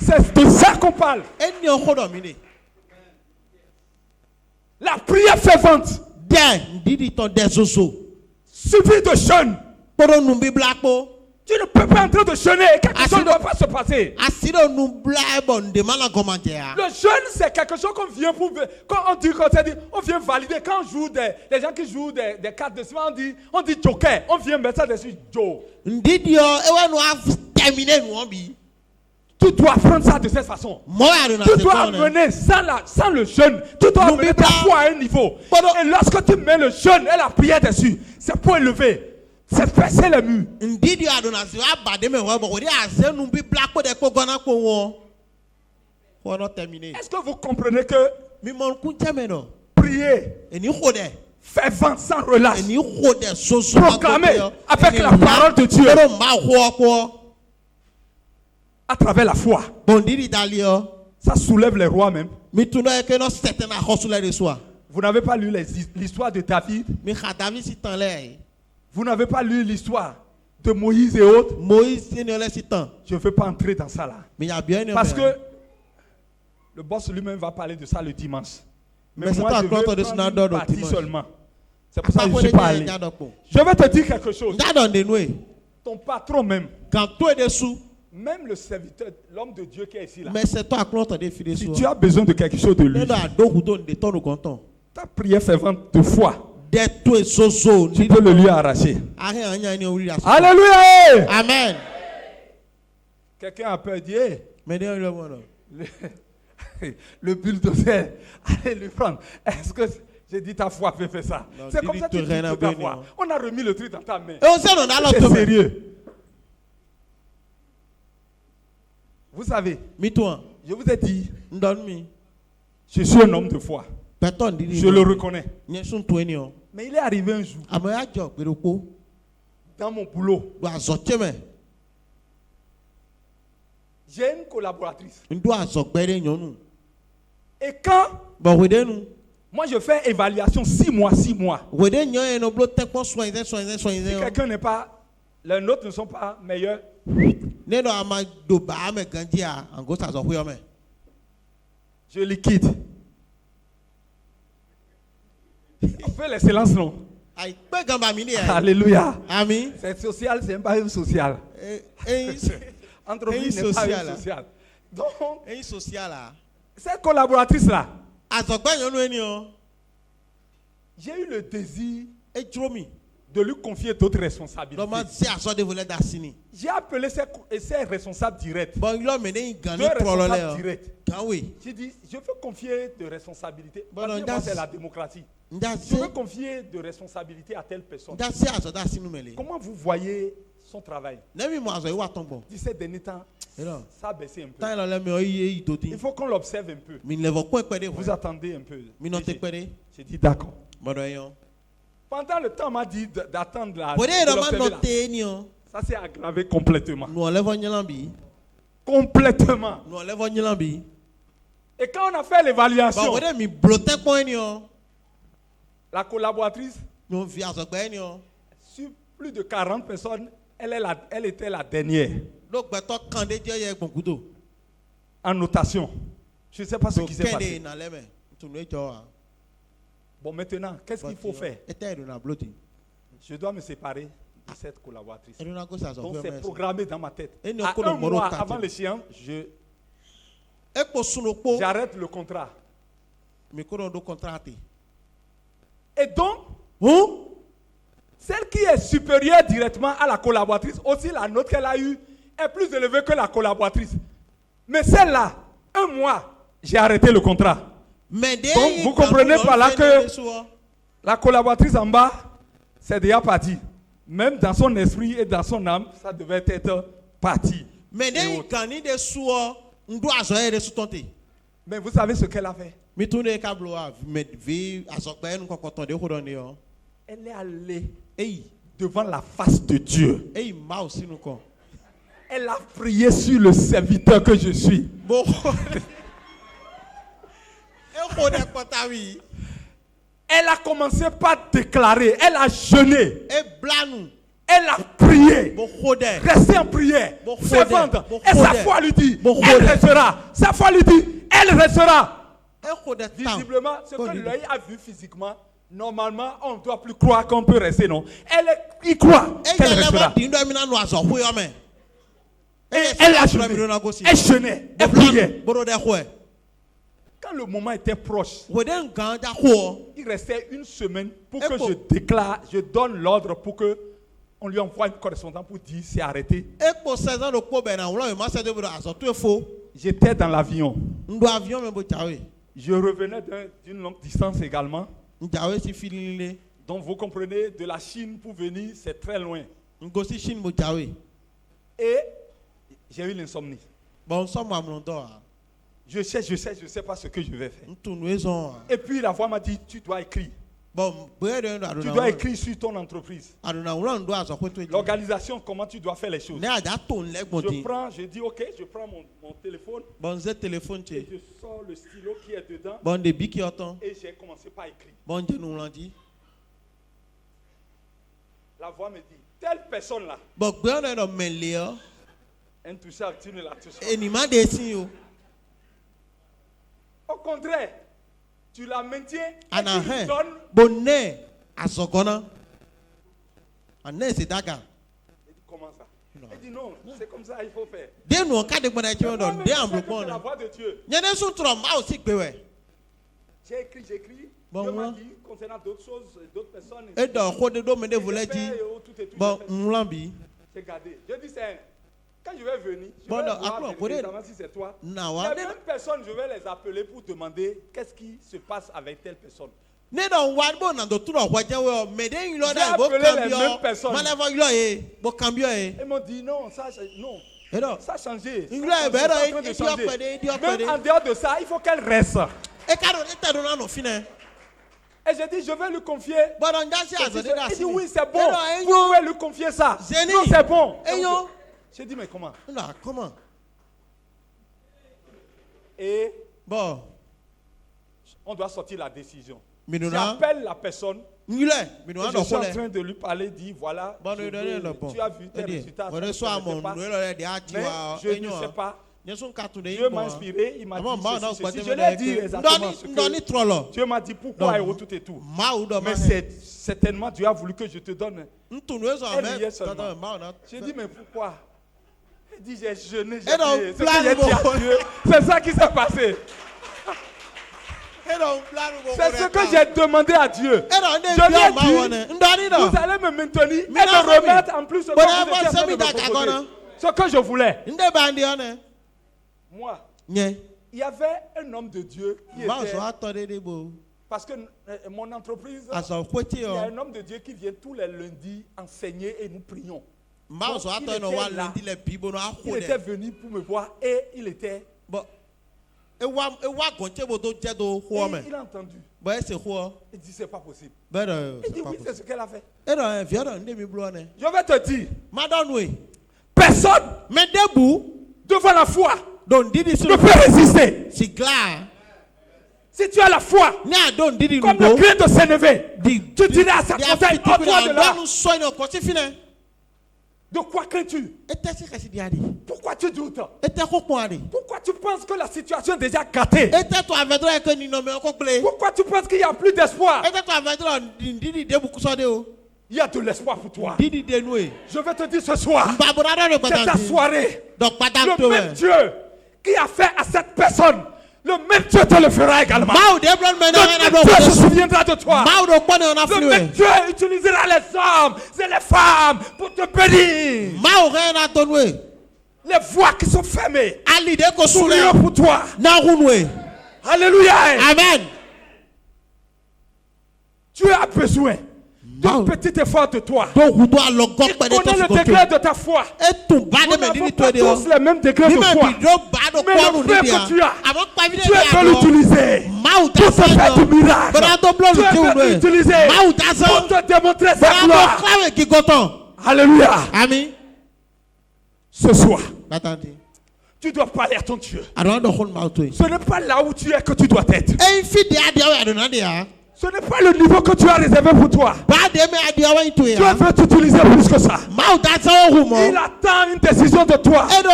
C'est de ça qu'on parle. La prière fervente suffit de jeûne. Tu ne peux pas entrer de jeûner et quelque chose ne va pas se passer. Le jeûne, c'est quelque chose qu'on vient pour. Quand on dit, on vient valider. Quand on joue les gens qui jouent des cartes de ciment, on dit joker. On vient mettre ça dessus, Joe. Tu dois prendre ça de cette façon. Tu dois amener sans le jeûne. Tu dois amener ta foi à un niveau. Et lorsque tu mets le jeûne et la prière dessus, c'est pour élever. C'est percer les murs. Est-ce que vous comprenez que prier, fervent sans relâche, proclamer avec la parole de Dieu à travers la foi, ça soulève les rois même. Vous n'avez pas lu l'histoire de David? Vous n'avez pas lu l'histoire de Moïse et autres? Je ne veux pas entrer dans ça là. Parce que le boss lui-même va parler de ça le dimanche. Mais moi, je veux prendre une partie seulement. C'est pour ça que je ne suis pas allé. Je vais te dire quelque chose. Ton patron même, même le serviteur, l'homme de Dieu qui est ici là, si tu as besoin de quelque chose de lui, ta prière fervente de foi, tu peux le lui arracher. Alléluia. Amen. Quelqu'un a peur dit, le bulldozer, allez lui prendre. Est-ce que j'ai dit ta foi fait faire ça? C'est comme ça que tu dis ta foi. On a remis le truc dans ta main. C'est sérieux. Vous savez, je vous ai dit, je suis un homme de foi. Je le reconnais. Mais il est arrivé un jour, dans mon boulot, j'ai une collaboratrice. Et quand moi je fais évaluation 6 mois. Si quelqu'un n'est pas, les nôtres ne sont pas meilleurs, je liquide. On fait l'excellence, non? Alléluia. Amen. C'est social, c'est pas une sociale. Entreprise n'est pas une sociale. Donc, cette collaboratrice-là, j'ai eu le désir de lui confier d'autres responsabilités. J'ai appelé ses responsables directs. Deux responsables directs. J'ai dit, je veux confier de responsabilités. Parce que moi, c'est la démocratie. Je veux confier de responsabilités à telle personne. Comment vous voyez son travail? 17 derniers temps, ça a baissé un peu. Il faut qu'on l'observe un peu. Vous attendez un peu. J'ai dit d'accord. Pendant le temps, on m'a dit d'attendre là. Ça s'est aggravé complètement. Complètement. Et quand on a fait l'évaluation, la collaboratrice, sur plus de 40 personnes, elle était la dernière. En notation. Je ne sais pas ce qui s'est passé. Bon, maintenant, qu'est-ce qu'il faut faire? Je dois me séparer de cette collaboratrice. Donc, c'est programmé dans ma tête. À un mois avant l'échéance, j'arrête le contrat. Et donc, Celle qui est supérieure directement à la collaboratrice, aussi la note qu'elle a eue est plus élevée que la collaboratrice. Mais celle-là, un mois, j'ai arrêté le contrat. Donc vous comprenez par là que la collaboratrice en bas, c'est déjà parti. Même dans son esprit et dans son âme, ça devait être parti. Mais vous savez ce qu'elle a fait? Elle est allée devant la face de Dieu. Elle a prié sur le serviteur que je suis. Elle a commencé par déclarer, elle a jeûné, elle a prié, restez en prière, fervente. Et sa foi lui dit, elle restera. Sa foi lui dit, elle restera. Visiblement, ce que l'œil a vu physiquement, normalement, on ne doit plus croire qu'on peut rester, non? Elle y croit qu'elle restera. Elle a jeûné, elle jeûnait, elle priait. Quand le moment était proche, il restait une semaine pour que je déclare, je donne l'ordre pour que on lui envoie une correspondance pour dire c'est arrêté. J'étais dans l'avion. Je revenais d'une longue distance également. Donc vous comprenez, de la Chine pour venir, c'est très loin. Et j'ai eu l'insomnie. Je sais pas ce que je vais faire. Et puis la voix m'a dit, tu dois écrire. Tu dois écrire sur ton entreprise. L'organisation, comment tu dois faire les choses. Je dis ok, je prends mon téléphone. Et je sors le stylo qui est dedans. Et j'ai commencé par écrire. La voix me dit, telle personne là. Intouchable, tu ne la touches pas. Au contraire, tu la maintiens et tu lui donnes. Elle dit comment ça? Elle dit non, c'est comme ça il faut faire. C'est la voix de Dieu. J'ai écrit. Dieu m'a dit concernant d'autres choses, d'autres personnes. J'ai gardé. Je dis c'est quand je vais venir, je vais voir si c'est toi. Il y a même personne, je vais les appeler pour demander qu'est-ce qui se passe avec telle personne. J'ai appelé les mêmes personnes. Ils m'ont dit non, ça a changé. Même en dehors de ça, il faut qu'elle reste. Et j'ai dit, je vais lui confier. Il dit oui, c'est bon. Vous pouvez lui confier ça. Non, c'est bon. J'ai dit, mais comment? Et on doit sortir la décision. J'appelle la personne. Je suis en train de lui parler, dit voilà, tu as vu tes résultats. Mais je ne sais pas. Dieu m'a inspiré, il m'a dit ceci. Je lui ai dit exactement ce que Dieu m'a dit pourquoi et tout et tout. Mais certainement Dieu a voulu que je te donne. J'ai dit mais pourquoi? Il dit j'ai jeûné, j'ai prié. C'est ça qui s'est passé. C'est ce que j'ai demandé à Dieu. Je lui ai dit, vous allez me maintenir et me remettre en plus ce que je voulais. Moi, il y avait un homme de Dieu qui était... Parce que mon entreprise, il y a un homme de Dieu qui vient tous les lundis enseigner et nous prions. Donc, il était venu pour me voir et il était... Et il a entendu. Il dit c'est pas possible. Il dit oui, c'est ce qu'elle a fait. Je vais te dire, personne devant la foi ne peut résister. Si tu as la foi, comme le grain de sénévé, tu dirais à sa montagne, toi de là. De quoi crains-tu? Pourquoi tu doutes? Pourquoi tu penses que la situation est déjà gâtée? Pourquoi tu penses qu'il n'y a plus d'espoir? Il y a de l'espoir pour toi. Je vais te dire ce soir, c'est ta soirée. Le même Dieu qui a fait à cette personne Le même Dieu te le fera également. Le même Dieu se souviendra de toi. Le même Dieu utilisera les hommes et les femmes pour te bénir. Les voies qui sont fermées s'ouvriront pour toi. Alléluia. Amen. Tu as besoin d'un petit effort de toi. Tu connais le degré de ta foi. Nous n'avons pas tous le même degré de foi. Mais le frère que tu as, tu peux l'utiliser pour te faire du miracle. Tu peux l'utiliser pour te démontrer sa gloire. Alléluia. Amen. Ce soir, tu dois parler à ton Dieu. Ce n'est pas là où tu es que tu dois être. Ce n'est pas le niveau que tu as réservé pour toi. Dieu veut t'utiliser plus que ça. Il attend une décision de toi. Il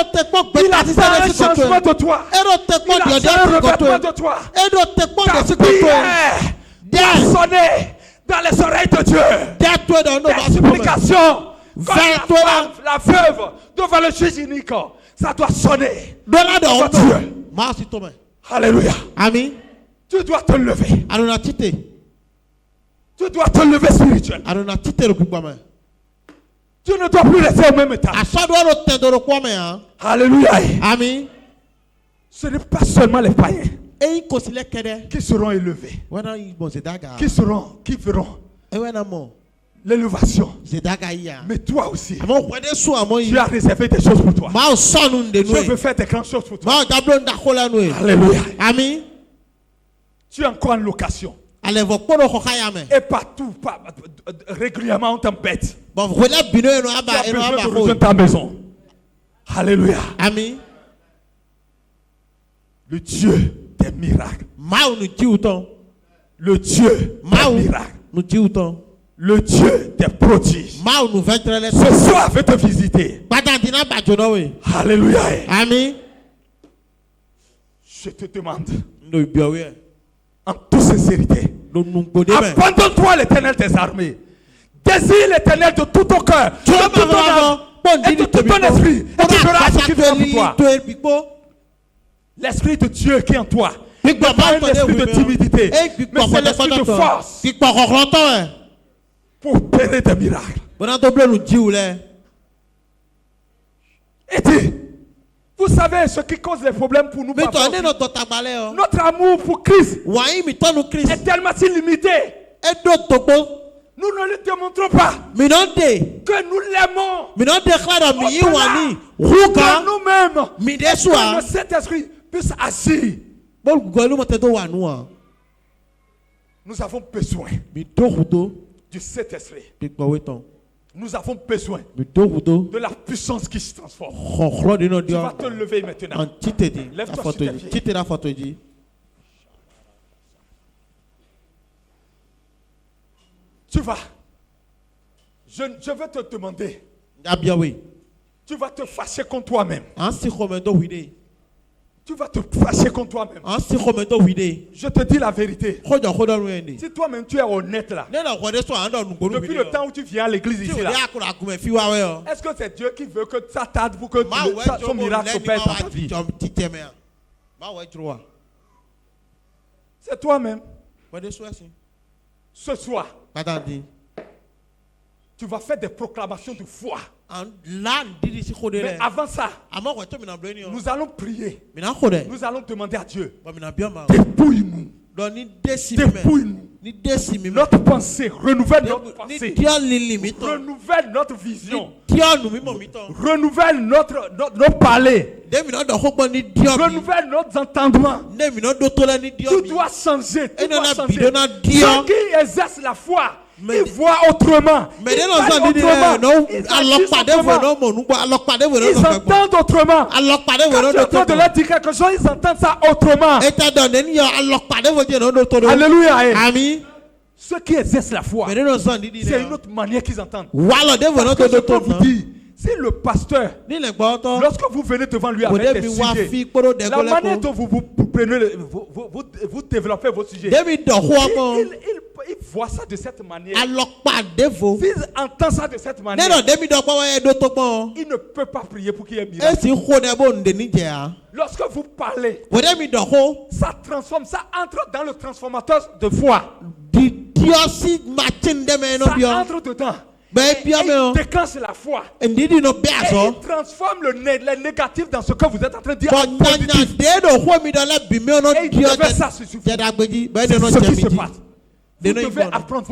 attend un changement de toi. Il attend un revêtement de toi. Ta prière doit sonner dans les oreilles de Dieu. Ta supplication, comme la veuve devant le juge unique, ça doit sonner devant Dieu. Alléluia. Amen. Tu dois te lever. Tu dois te lever spirituellement. Tu ne dois plus rester au même état. Alléluia. Amen. Ce n'est pas seulement les païens qui seront élevés, qui verront l'élévation. Mais toi aussi, tu as réservé des choses pour toi. Je veux faire des grandes choses pour toi. Alléluia. Amen. Tu es encore en location. Et partout, régulièrement, on t'embête. Tu as besoin de rejoindre ta maison. Alléluia. Amen. Le Dieu des miracles. Le Dieu des miracles. Le Dieu des prodiges. Ce soir, veut te visiter. Alléluia. Amen. Je te demande, en toute sincérité, abandonne-toi à l'Éternel des armées. Désire l'Éternel de tout ton cœur, de tout ton âme et de tout ton esprit. Et tu feras ce qu'il fera pour toi. L'Esprit de Dieu qui est en toi n'est pas un esprit de timidité, mais c'est l'esprit de force pour opérer des miracles. Et dis, vous savez ce qui cause les problèmes pour nous. Notre amour pour Christ est tellement si limité. Nous ne le démontrons pas que nous l'aimons autant nous-mêmes et que le Saint-Esprit puisse agir. Nous avons besoin du Saint-Esprit. Nous avons besoin de la puissance qui se transforme. Tu vas te lever maintenant. Lève-toi sur tes pieds. Tu vas. Je vais te demander. Tu vas te fâcher contre toi-même. Tu vas te fâcher contre toi-même. Je te dis la vérité. Si toi-même tu es honnête là, depuis le temps où tu viens à l'église ici là, est-ce que c'est Dieu qui veut que ça tarde pour que son miracle s'opère dans ta vie? C'est toi-même. Ce soir, tu vas faire des proclamations de foi. Mais avant ça, nous allons prier. Nous allons demander à Dieu. Dépouille-nous. Dépouille-nous. Notre pensée, renouvelle notre pensée. Renouvelle notre vision. Renouvelle notre parler. Renouvelle notre entendement. Tu dois changer. Ceux qui exercent la foi, ils voient autrement. Ils entendent autrement. Quand tu es en train de leur dire quelque chose, ils entendent ça autrement. Alléluia. Amen. Ceux qui exercent la foi, c'est une autre manière qu'ils entendent. Parce que je peux vous dire, si le pasteur, lorsque vous venez devant lui avec des sujets, la manière dont vous développez vos sujets, il voit ça de cette manière. S'il entend ça de cette manière, il ne peut pas prier pour qu'il y ait miracle. Lorsque vous parlez, ça transforme, ça entre dans le transformateur de foi. Ça entre dedans. Et il déclenche la foi. Et il transforme le négatif dans ce que vous êtes en train de dire en positif. Et il fait ça sur vous. C'est ce qui se passe. Vous devez apprendre.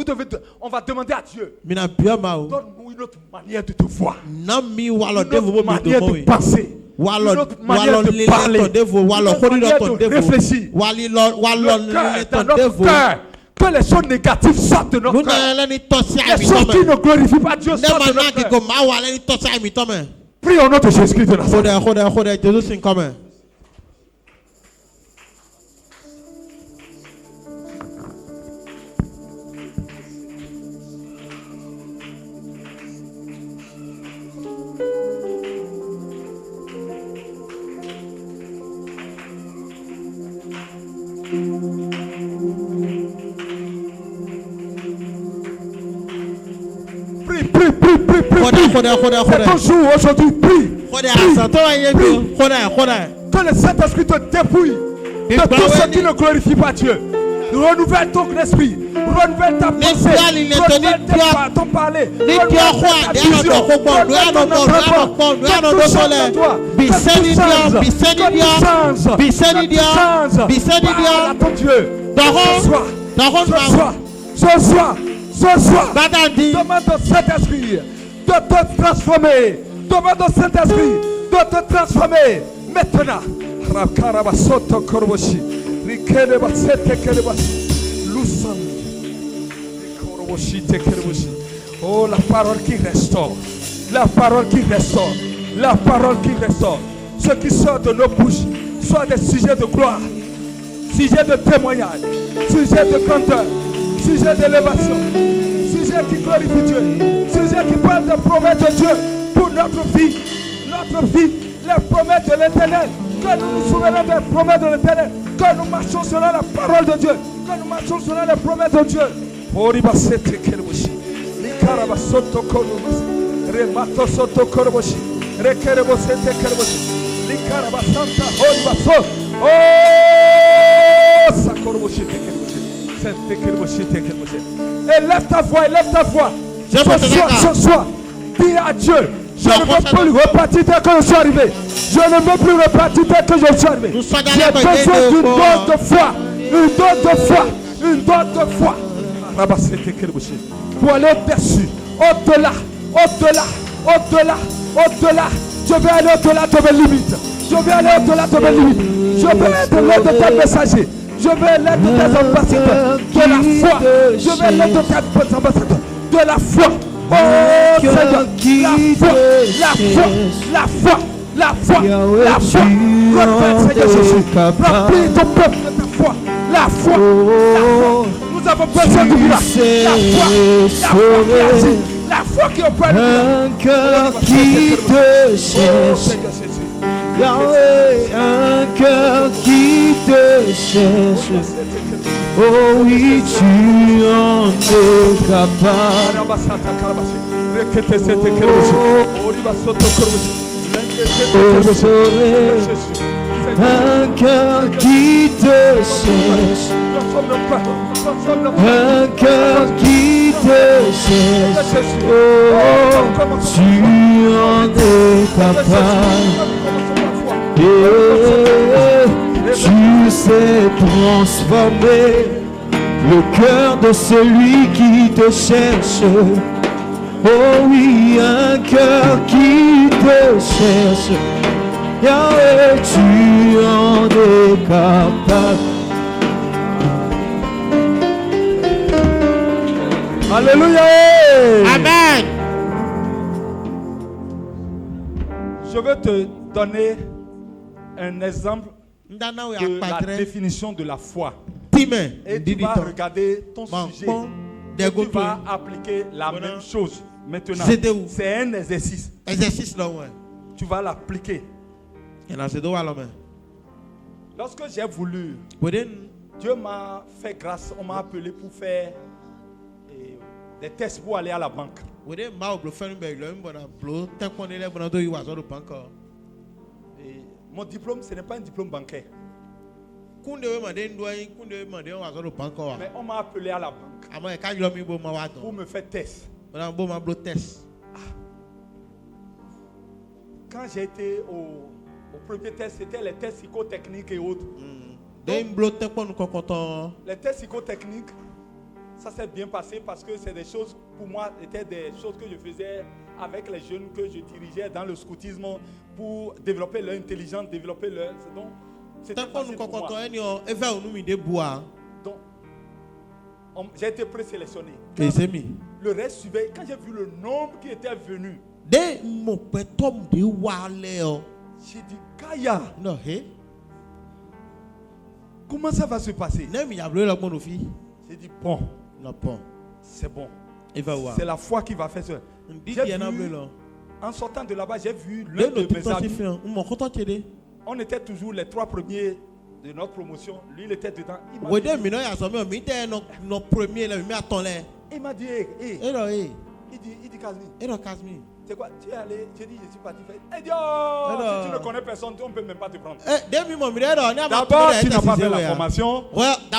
On va demander à Dieu. Donne-nous une autre manière de te voir. Une autre manière de penser. Une autre manière de parler. Une autre manière de réfléchir. Le cœur, dans notre cœur. Que les choses négatives sortent de notre cœur. Les choses qui ne glorifient pas Dieu sortent de notre cœur. Prie au nom de Jésus-Christ de Nazareth. C'est ton jour aujourd'hui. Prie. Que le Saint-Esprit te dépouille de tout ce qui ne glorifie pas Dieu. Renouvelle ton esprit. Renouvelle ta pensée. Renouvelle ton parler. Renouvelle ta vision. Renouvelle ton entraînement. Que tout change en toi. Que tout change. Parle à ton Dieu. Ce soir, demande au Saint-Esprit de te transformer. Demande au Saint-Esprit de te transformer. Maintenant. Oh, la parole qui restaure. La parole qui restaure. La parole qui restaure. Ce qui sort de nos bouches soit des sujets de gloire, sujets de témoignage, sujets de grandeur, sujets d'élévation, sujets qui glorifient Dieu, sujets qui parlent de promesses de Dieu pour notre vie, les promesses de l'Éternel. Que nous nous souvenons des promesses de l'Éternel, que nous marchons selon la parole de Dieu, que nous marchons selon les promesses de Dieu. Élève ta voix. Ce soir, dis à Dieu, je ne veux plus repartir tel que je suis arrivé. Je ne veux plus repartir tel que je suis arrivé. J'ai besoin d'une dose de foi. Une dose de foi. Pour aller au-dessus, au-delà. Je vais aller au-delà de mes limites. Je vais être l'aide de tes messagers. Je vais l'aide de tes ambassadeurs. De la foi. Je vais l'aide de tes ambassadeurs. De la foi. Oh Seigneur, la foi. Refais, Seigneur Jésus. Remplis ton peuple de ta foi. La foi. Nous avons besoin de la foi. La foi qui opère. Un cœur qui te cherche. Yahweh, un cœur qui te cherche. Oh oui, tu en es capable. Un cœur qui te cherche. Un cœur qui te cherche. Oh, tu en es capable. Tu sais transformer le cœur de celui qui te cherche. Oh oui, un cœur qui te cherche. Yahweh, tu en es capable. Alléluia. Amen. Je veux te donner un exemple de la définition de la foi. Et tu vas regarder ton sujet. Et tu vas appliquer la même chose. Maintenant, c'est un exercice. Tu vas l'appliquer. Lorsque j'ai voulu, Dieu m'a fait grâce. On m'a appelé pour faire des tests pour aller à la banque. Et mon diplôme, ce n'est pas un diplôme bancaire. Mais on m'a appelé à la banque pour me faire test. Quand j'ai été au premier test, c'était les tests psychotechniques et autres. Donc, les tests psychotechniques, ça s'est bien passé parce que c'est des choses, pour moi, c'était des choses que je faisais avec les jeunes que je dirigeais dans le scoutisme pour développer leur intelligence, développer leur... Donc, c'était facile pour moi. Donc, j'ai été présélectionné. Le reste suivait. Quand j'ai vu le nombre qui était venu, j'ai dit, Kaya, comment ça va se passer? J'ai dit, bon, c'est bon. C'est la foi qui va faire ça. En sortant de là-bas, j'ai vu l'un de mes amis. On était toujours les 3 premiers de notre promotion. Lui, il était dedans. Il m'a dit, il dit, Kazmi, c'est quoi? Tu es allé, j'ai dit, je suis parti faire. Il dit, oh, si tu ne connais personne, on ne peut même pas te prendre. D'abord, tu n'as pas fait la formation.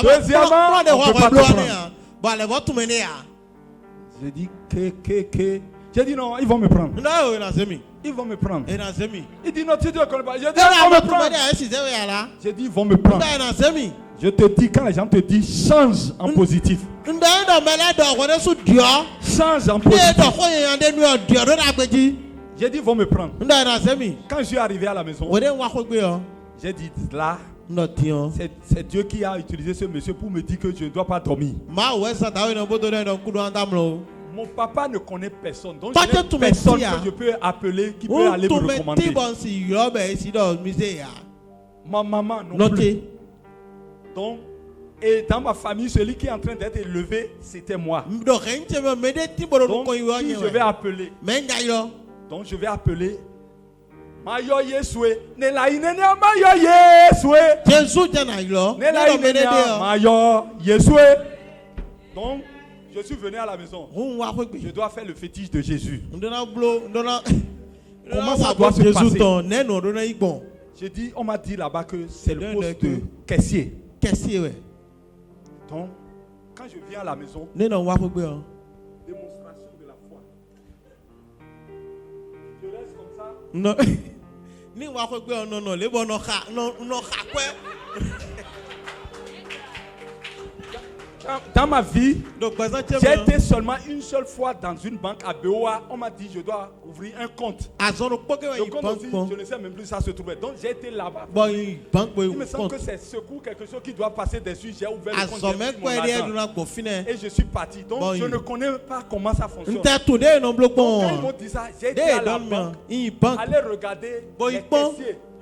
Deuxièmement, on ne peut pas te prendre. J'ai dit, j'ai dit, non, ils vont me prendre. Ils vont me prendre. Il dit, non, tu ne connais pas. J'ai dit, ils vont me prendre. J'ai dit, ils vont me prendre. Je te dis, quand les gens te disent, change en positif. Change en positif. J'ai dit, ils vont me prendre. Quand je suis arrivé à la maison, j'ai dit, là, c'est Dieu qui a utilisé ce monsieur pour me dire que je ne dois pas dormir. Mon papa ne connaît personne. Donc, je n'ai personne que je peux appeler qui peut aller me recommander. Ma maman non plus. Donc, et dans ma famille, celui qui est en train d'être élevé, c'était moi. Donc, qui je vais appeler? Donc, je vais appeler Mayo Yeswe. Nela inenia Mayo Yeswe. Nela inenia Mayo Yeswe. Donc, je suis venu à la maison. Je dois faire le fétiche de Jésus. Comment ça doit se passer? J'ai dit, on m'a dit là-bas que c'est le poste de caissier. Donc, quand je viens à la maison, démonstration de la foi. Je reste comme ça. Dans ma vie, j'ai été seulement une seule fois dans une banque à Beoa. On m'a dit je dois ouvrir un compte. Le compte aussi, je ne sais même plus où ça se trouvait. Donc j'ai été là-bas. Il me semble que c'est secours, quelque chose qui doit passer dessus. J'ai ouvert le compte. Et je suis parti. Donc je ne connais pas comment ça fonctionne. Donc quand ils m'ont dit ça, j'ai été à la banque, aller regarder les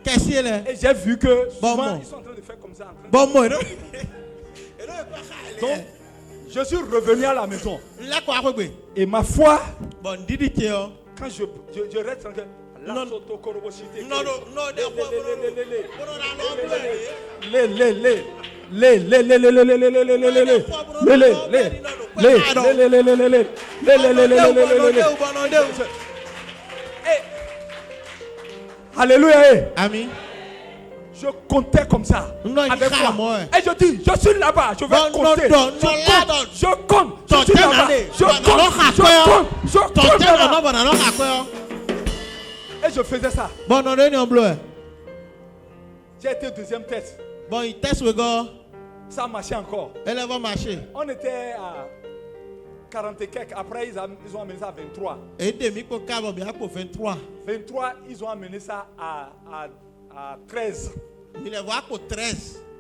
caissiers. Et j'ai vu que souvent ils sont en train de faire comme ça. Donc, je suis revenu à la maison. Et ma foi, quand je reste tranquille, alléluia. Amen. Je comptais comme ça. Avec moi. Et je dis, je suis là-bas, je vais compter. Je compte. Je suis là-bas. Je compte là-bas. Et je faisais ça. J'ai été au deuxième test. Ça marchait encore. On était à 40 et quelques. Après, ils ont amené ça à 23. 23, ils ont amené ça à 13.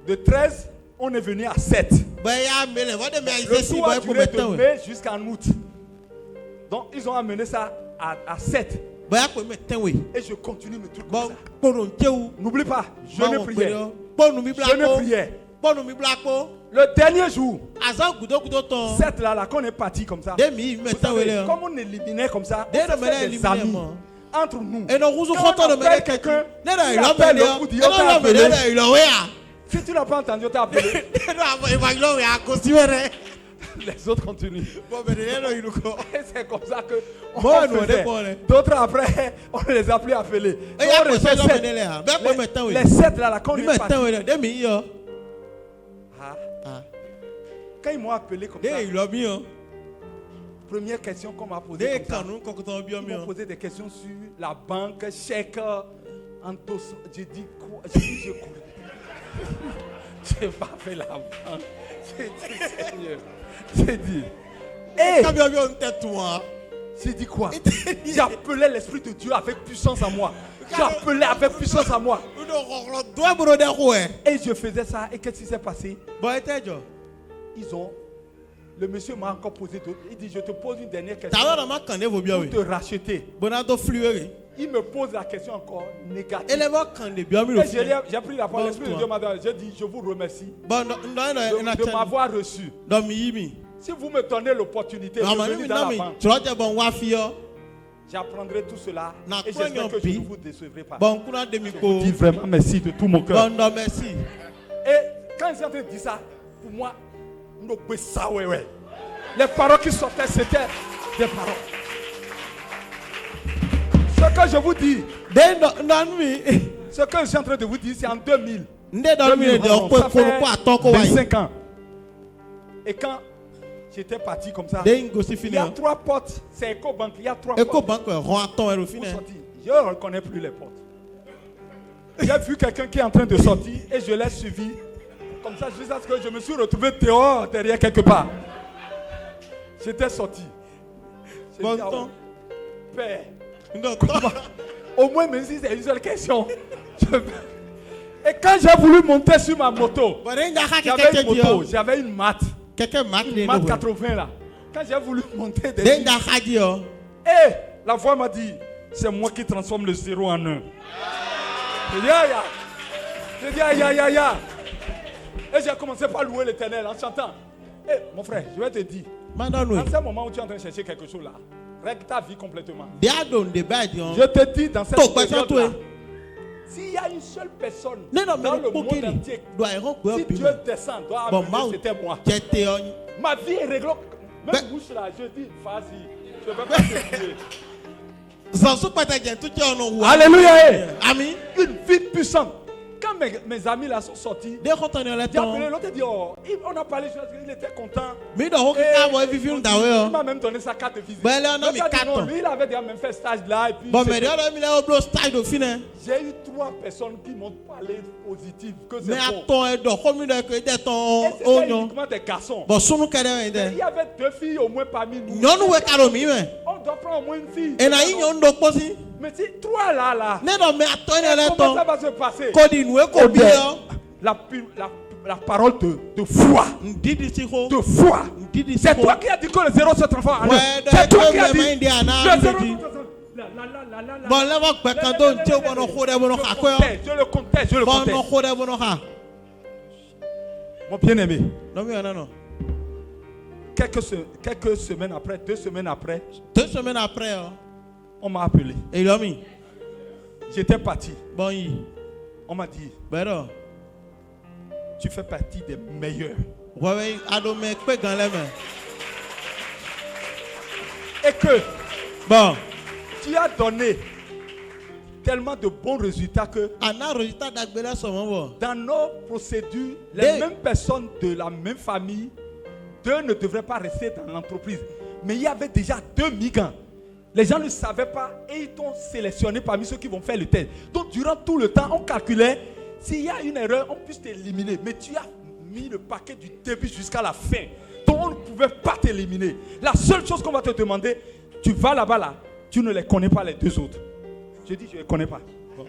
De 13, on est venu à 7. Le tour a duré de mai jusqu'en août. Donc, ils ont amené ça à 7. Et je continue mes trucs comme ça. N'oublie pas, je ne priais. Le dernier jour, 7 là, qu'on est parti comme ça. Comme on éliminait comme ça, on fait des amis. Entre nous. Et nous quelqu'un, si tu n'as pas entendu, on t'a appelé. Les autres continuent. Et c'est comme ça que d'autres après, on les a plus appelés. Les 7 là, quand on est parti. Quand ils m'ont appelé comme ça, première question qu'on m'a posée comme ça, ils m'ont posé des questions sur la banque, chèque, entos. J'ai dit quoi? J'ai dit je cours. J'ai pas fait la banque. J'ai dit Seigneur. J'ai dit. J'ai dit quoi? J'appelais l'Esprit de Dieu avec puissance en moi. J'appelais avec puissance en moi. Et je faisais ça. Et qu'est-ce qui s'est passé? Le monsieur m'a encore posé d'autres. Il dit, je te pose une dernière question pour te racheter. Il me pose la question encore négative. J'ai pris la parole. L'Esprit de Dieu m'a dit, j'ai dit, je vous remercie de m'avoir reçu. Si vous me donnez l'opportunité de venir dans la banque, j'apprendrai tout cela et j'espère que je ne vous décevrai pas. Je vous dis vraiment merci de tout mon cœur. Et quand ils ont dit ça, pour moi, les paroles qui sortaient, c'était des paroles. Ce que je vous dis, ce que je suis en train de vous dire, c'est en 2000. Ça fait 25 ans. Et quand j'étais parti comme ça, il y a 3 portes. C'est EcoBank. Il y a 3 portes. Je ne reconnais plus les portes. J'ai vu quelqu'un qui est en train de sortir et je l'ai suivi. Comme ça, jusqu'à ce que je me suis retrouvé dehors, derrière quelque part. J'étais sorti. J'ai dit, Père, au moins, même si c'est une seule question. Et quand j'ai voulu monter sur ma moto, j'avais une Mat. Une Mat 80 là. Quand j'ai voulu monter dessus, la voix m'a dit, c'est moi qui transforme le 0 en 1. J'ai dit, aïe. Et j'ai commencé par louer l'Éternel en chantant. Mon frère, je vais te dire, dans ce moment où tu es en train de chercher quelque chose là, règle ta vie complètement. Je te dis, dans cette période-là, s'il y a une seule personne dans le monde entier, si Dieu descend, doit amener, c'était moi. Ma vie est réglée. Même bouche là, je dis, vas-y, je ne vais pas te dire. Alléluia. Amen. Une vie puissante. Quand mes amis là sont sortis, j'ai appelé l'autre et dit, on a parlé, il était content. Il m'a même donné sa carte de visite. Lui, il avait déjà même fait stage là. Et puis j'ai eu 3 personnes qui m'ont parlé positif. Que c'est bon. Et c'était uniquement des garçons. Il y avait 2 filles au moins parmi nous. On doit prendre au moins une fille. Mais si 3 là. Comment ça va se passer? La parole de foi. De foi. C'est toi qui as dit que le 0 se transforme en 1. C'est toi qui as dit. Le 0 je le comptais. Mon bien-aimé. Quelques semaines après, 2 semaines après. On m'a appelé. J'étais parti. On m'a dit, tu fais partie des meilleurs. Et que tu as donné tellement de bons résultats que dans nos procédures, les mêmes personnes de la même famille, 2 ne devraient pas rester dans l'entreprise. Mais il y avait déjà 2 migrants. Les gens ne savaient pas et ils t'ont sélectionné parmi ceux qui vont faire le test. Donc durant tout le temps, on calculait s'il y a une erreur, on puisse t'éliminer. Mais tu as mis le paquet du début jusqu'à la fin. Donc on ne pouvait pas t'éliminer. La seule chose qu'on va te demander, tu vas là-bas là, tu ne les connais pas les 2 autres. Je dis je ne les connais pas. Bon.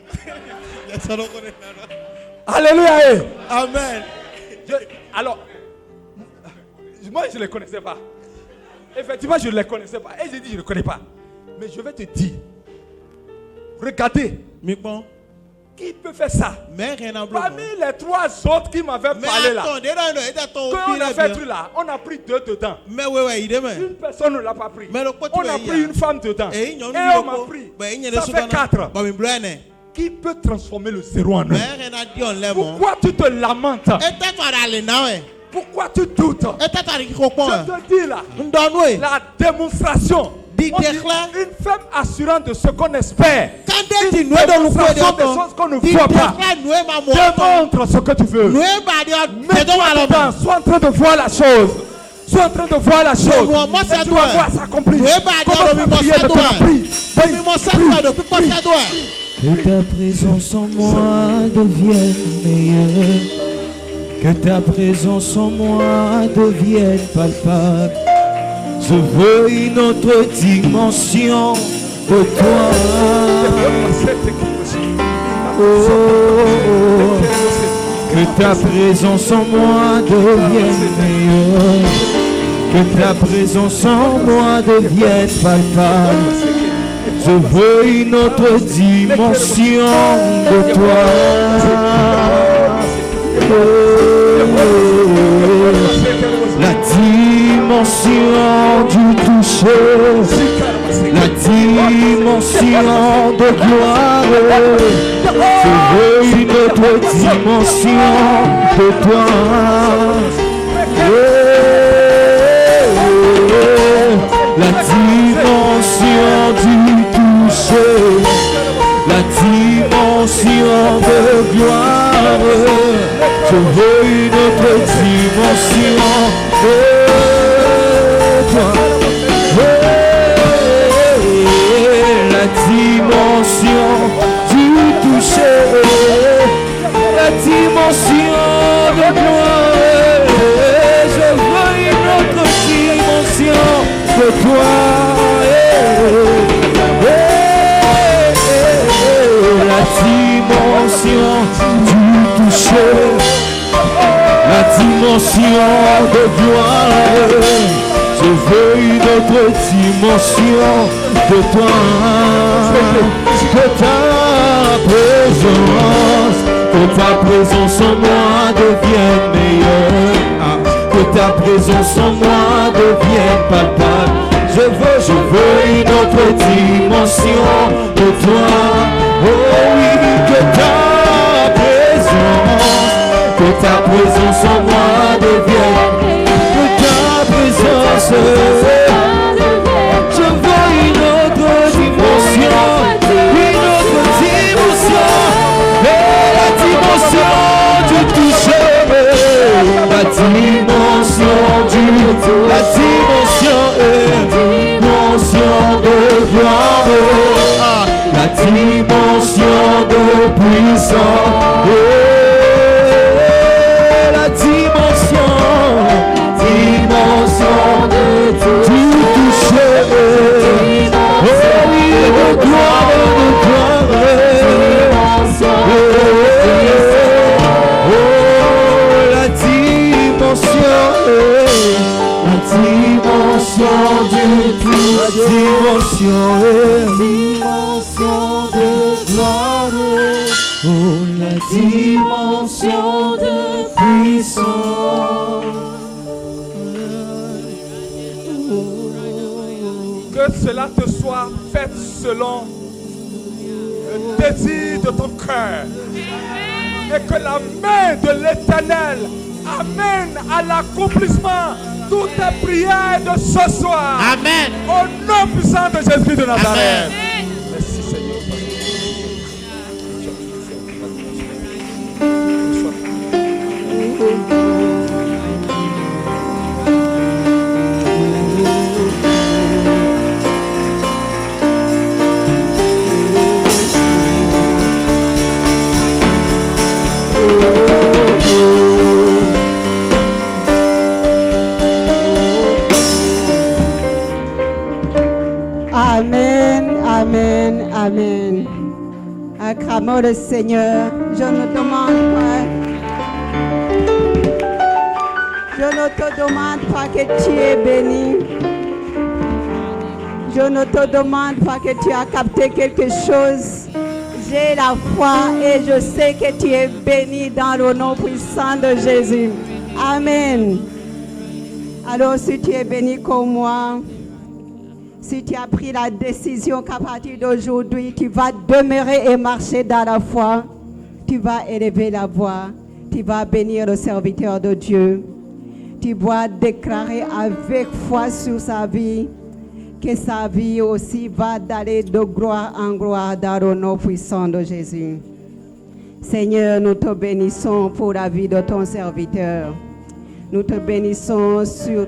Alléluia. Amen. Alors, moi je ne les connaissais pas. Effectivement, je ne les connaissais pas. Et j'ai dit je ne les connais pas. Mais je vais te dire, regardez, qui peut faire ça? Parmi les 3 autres qui m'avaient parlé là, quand on a fait truc là, on a pris 2 dedans. Une personne ne l'a pas pris. On a pris une femme dedans. Et on m'a pris. Ça fait 4. Qui peut transformer le 0 en 1? Pourquoi tu te lamentes? Pourquoi tu doutes? Je te dis là, la démonstration. Une femme assurante de ce qu'on espère. Une démonstration des choses qu'on ne voit pas. Démontre ce que tu veux. Mets-toi dedans. Sois en train de voir la chose. Sois en train de voir la chose. Et tu vas voir s'accomplir. Commence à prier de ton prie. Que ta présence en moi devienne meilleure. Que ta présence en moi devienne palpable. Je veux une autre dimension de toi. Oh, que ta présence en moi devienne meilleure. Que ta présence en moi devienne palpable. Je veux une autre dimension de toi. La dimension du toucher, la dimension de gloire. Je veux une autre dimension de toi. La dimension du toucher, la dimension de gloire. Je veux une autre dimension de toi. La dimension du toucher, la dimension de gloire. Je veux une autre dimension de toi. La dimension du toucher, la dimension de gloire. Je veux une autre dimension de toi. Que ta présence en moi devienne meilleure. Que ta présence en moi devienne palpable. Je veux une autre dimension de toi. Oh oui, que ta présence en moi devienne. Que ta présence, je veux une autre dimension. Une autre dimension. Et la dimension du toucher. La dimension du, la dimension de gloire, la dimension de puissance, la dimension du toucher, oh oui, de gloire, la dimension du tout, la dimension de gloire, oh la dimension de puissance. Que cela te soit fait selon le désir de ton cœur. Et que la main de l'Éternel amène à l'accomplissement toutes tes prières de ce soir. Amen. Au nom puissant de Jésus de Nazareth. Amen. Merci Seigneur. Amen, amen. Acclamons le Seigneur. Je ne te demande pas que tu es béni. Je ne te demande pas que tu as capté quelque chose. J'ai la foi et je sais que tu es béni dans le nom puissant de Jésus. Amen. Alors si tu es béni comme moi, si tu as pris la décision qu'à partir d'aujourd'hui, tu vas demeurer et marcher dans la foi, tu vas élever la voix, tu vas bénir le serviteur de Dieu. tu dois déclarer avec foi sur sa vie que sa vie aussi va d'aller de gloire en gloire dans le nom puissant de Jésus. Seigneur, nous te bénissons pour la vie de ton serviteur. Nous te bénissons sur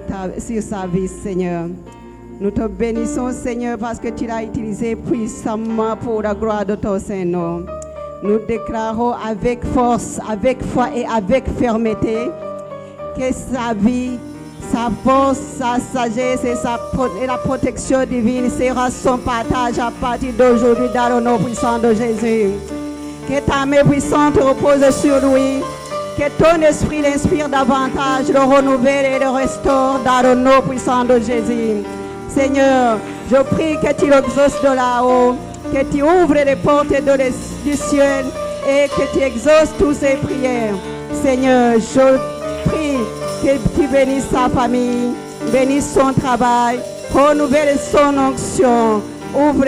sa vie, Seigneur. Nous te bénissons, Seigneur, parce que tu l'as utilisé puissamment pour la gloire de ton Saint-Nom. Nous déclarons avec force, avec foi et avec fermeté que sa vie, sa force, sa sagesse et la protection divine sera son partage à partir d'aujourd'hui dans le nom puissant de Jésus. Que ta main puissante repose sur lui. Que ton esprit l'inspire davantage, le renouvelle et le restaure dans le nom puissant de Jésus. Seigneur, je prie que tu l'exauces de là-haut, que tu ouvres les portes du ciel et que tu exauces toutes ses prières. Seigneur, je prie que tu bénisses sa famille, bénisse son travail, renouvelle son onction, ouvre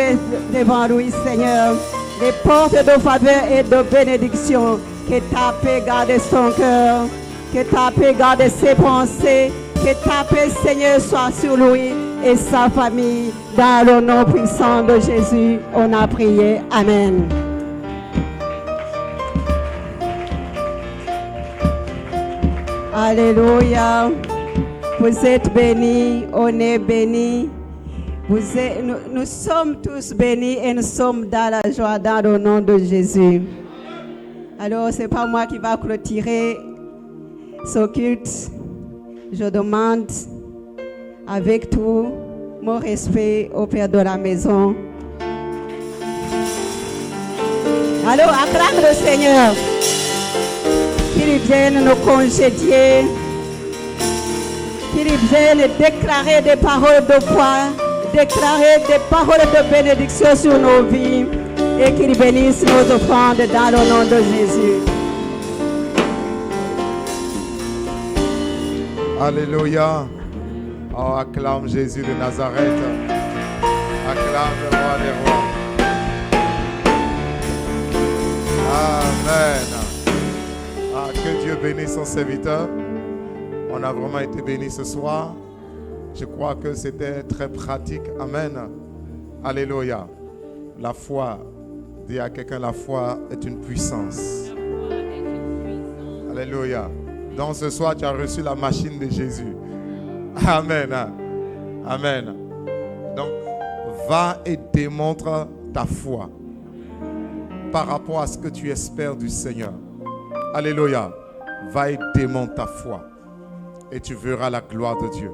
devant lui, Seigneur, les portes de faveur et de bénédiction. Que ta paix garde son cœur, que ta paix garde ses pensées, que ta paix, Seigneur, soit sur lui et sa famille. Dans le nom puissant de Jésus, on a prié. Amen. Alléluia. Vous êtes bénis, on est bénis. Nous sommes tous bénis et nous sommes dans la joie dans le nom de Jésus. Alors, ce n'est pas moi qui va clôturer ce culte. Je demande avec tout mon respect au Père de la maison. Alors, acclame le Seigneur. Qu'il vienne nous congédier. Qu'il vienne déclarer des paroles de foi, déclarer des paroles de bénédiction sur nos vies. Et qu'il bénisse nos offrandes dans le nom de Jésus. Alléluia. Oh, acclame Jésus de Nazareth. Acclame le roi des rois. Amen. Ah, que Dieu bénisse son serviteur. On a vraiment été bénis ce soir. Je crois que c'était très pratique. Amen. Alléluia. La foi. Dis à quelqu'un, la foi est une puissance. Alléluia. Donc ce soir, tu as reçu la machine de Jésus. Amen. Amen. Donc, va et démontre ta foi par rapport à ce que tu espères du Seigneur. Alléluia. Va et démontre ta foi et tu verras la gloire de Dieu.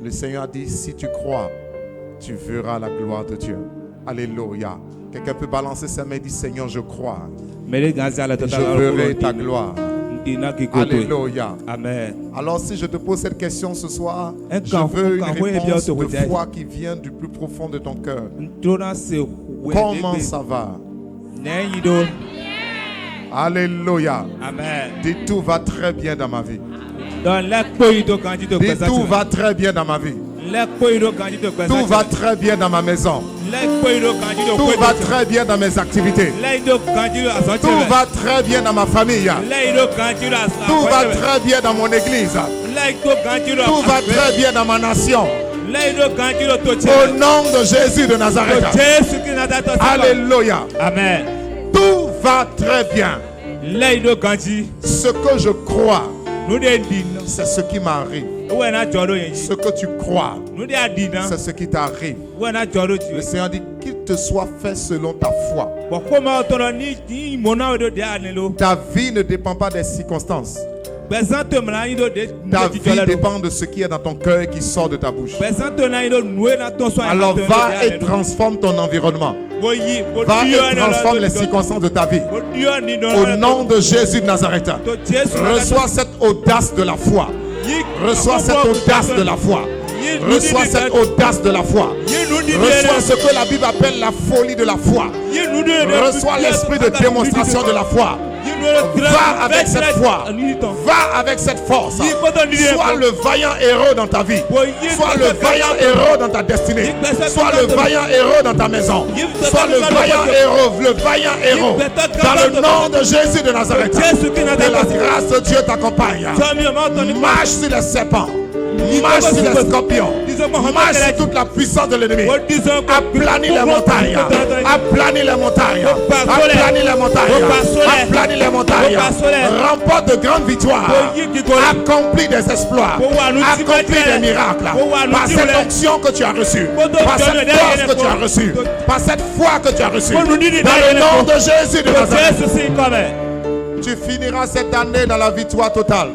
Le Seigneur a dit, si tu crois, tu verras la gloire de Dieu. Alléluia. Quelqu'un peut balancer sa main et dire, Seigneur, je crois. Je verrai ta gloire. Alléluia. Amen. Alors si je te pose cette question ce soir, je veux une réponse de foi qui vient du plus profond de ton cœur. Comment ça va? Alléluia. Amen. Dis, tout va très bien dans ma vie. Dis, tout va très bien dans ma vie. Tout va très bien dans ma maison. Tout va très bien dans mes activités. Tout va très bien dans ma famille. Tout va très bien dans mon église. Tout va très bien dans ma nation. Au nom de Jésus de Nazareth. Alléluia. Amen. Tout va très bien. Ce que je crois, c'est ce qui m'arrive. Ce que tu crois, c'est ce qui t'arrive. Le Seigneur dit qu'il te soit fait selon ta foi. Ta vie ne dépend pas des circonstances. Ta vie dépend de ce qui est dans ton cœur et qui sort de ta bouche. Alors va et transforme ton environnement. Va et transforme les circonstances de ta vie. Au nom de Jésus de Nazareth. Reçois cette audace de la foi. Reçois cette audace de la foi. Reçois cette audace de la foi. Reçois ce que la Bible appelle la folie de la foi. Reçois l'esprit de démonstration de la foi. Va avec cette foi. Va avec cette force. Sois le vaillant héros dans ta vie. Sois le vaillant héros dans ta destinée. Sois le vaillant héros dans ta maison. Sois le vaillant héros. Dans le nom de Jésus de Nazareth. Que la grâce de Dieu t'accompagne. Marche sur les serpents. Marche sur les scorpions. Marche sur toute la puissance de l'ennemi. Aplanis les montagnes. Aplanis les montagnes. Aplanis les montagnes. Aplanis les montagnes. Remporte de grandes victoires. Accomplis des exploits. Accomplis des miracles. Par cette onction que tu as reçue. Par cette force que tu as reçue. Par cette foi que tu as reçue. Dans le nom de Jésus de Nazareth. Tu finiras cette année dans la victoire totale.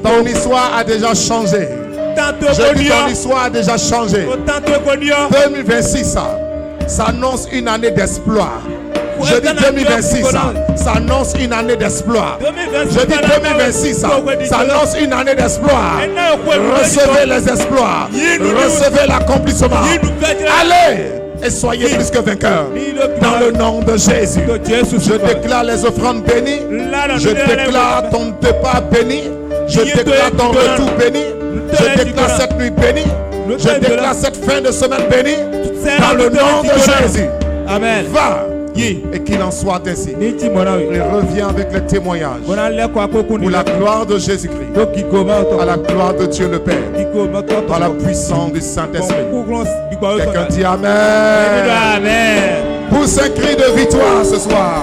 Ton histoire a déjà changé. Je dis ton histoire a déjà changé. 2026 s'annonce une année d'exploit. Je dis 2026 s'annonce une année d'exploit. Je dis 2026 s'annonce une année d'exploit. Recevez les exploits. Recevez l'accomplissement. Allez! Et soyez plus que vainqueurs. Dans le nom de Jésus. Je déclare les offrandes bénies. Je déclare ton départ béni. Je déclare ton retour béni. Je déclare cette nuit bénie. Je déclare cette fin de semaine bénie. Dans le nom de Jésus. Amen. Va. Et qu'il en soit ainsi. Et reviens avec les témoignages. Pour la gloire de Jésus-Christ. À la gloire de Dieu le Père. Par la puissance du Saint-Esprit. Quelqu'un dit Amen. Pousse un cri de victoire ce soir.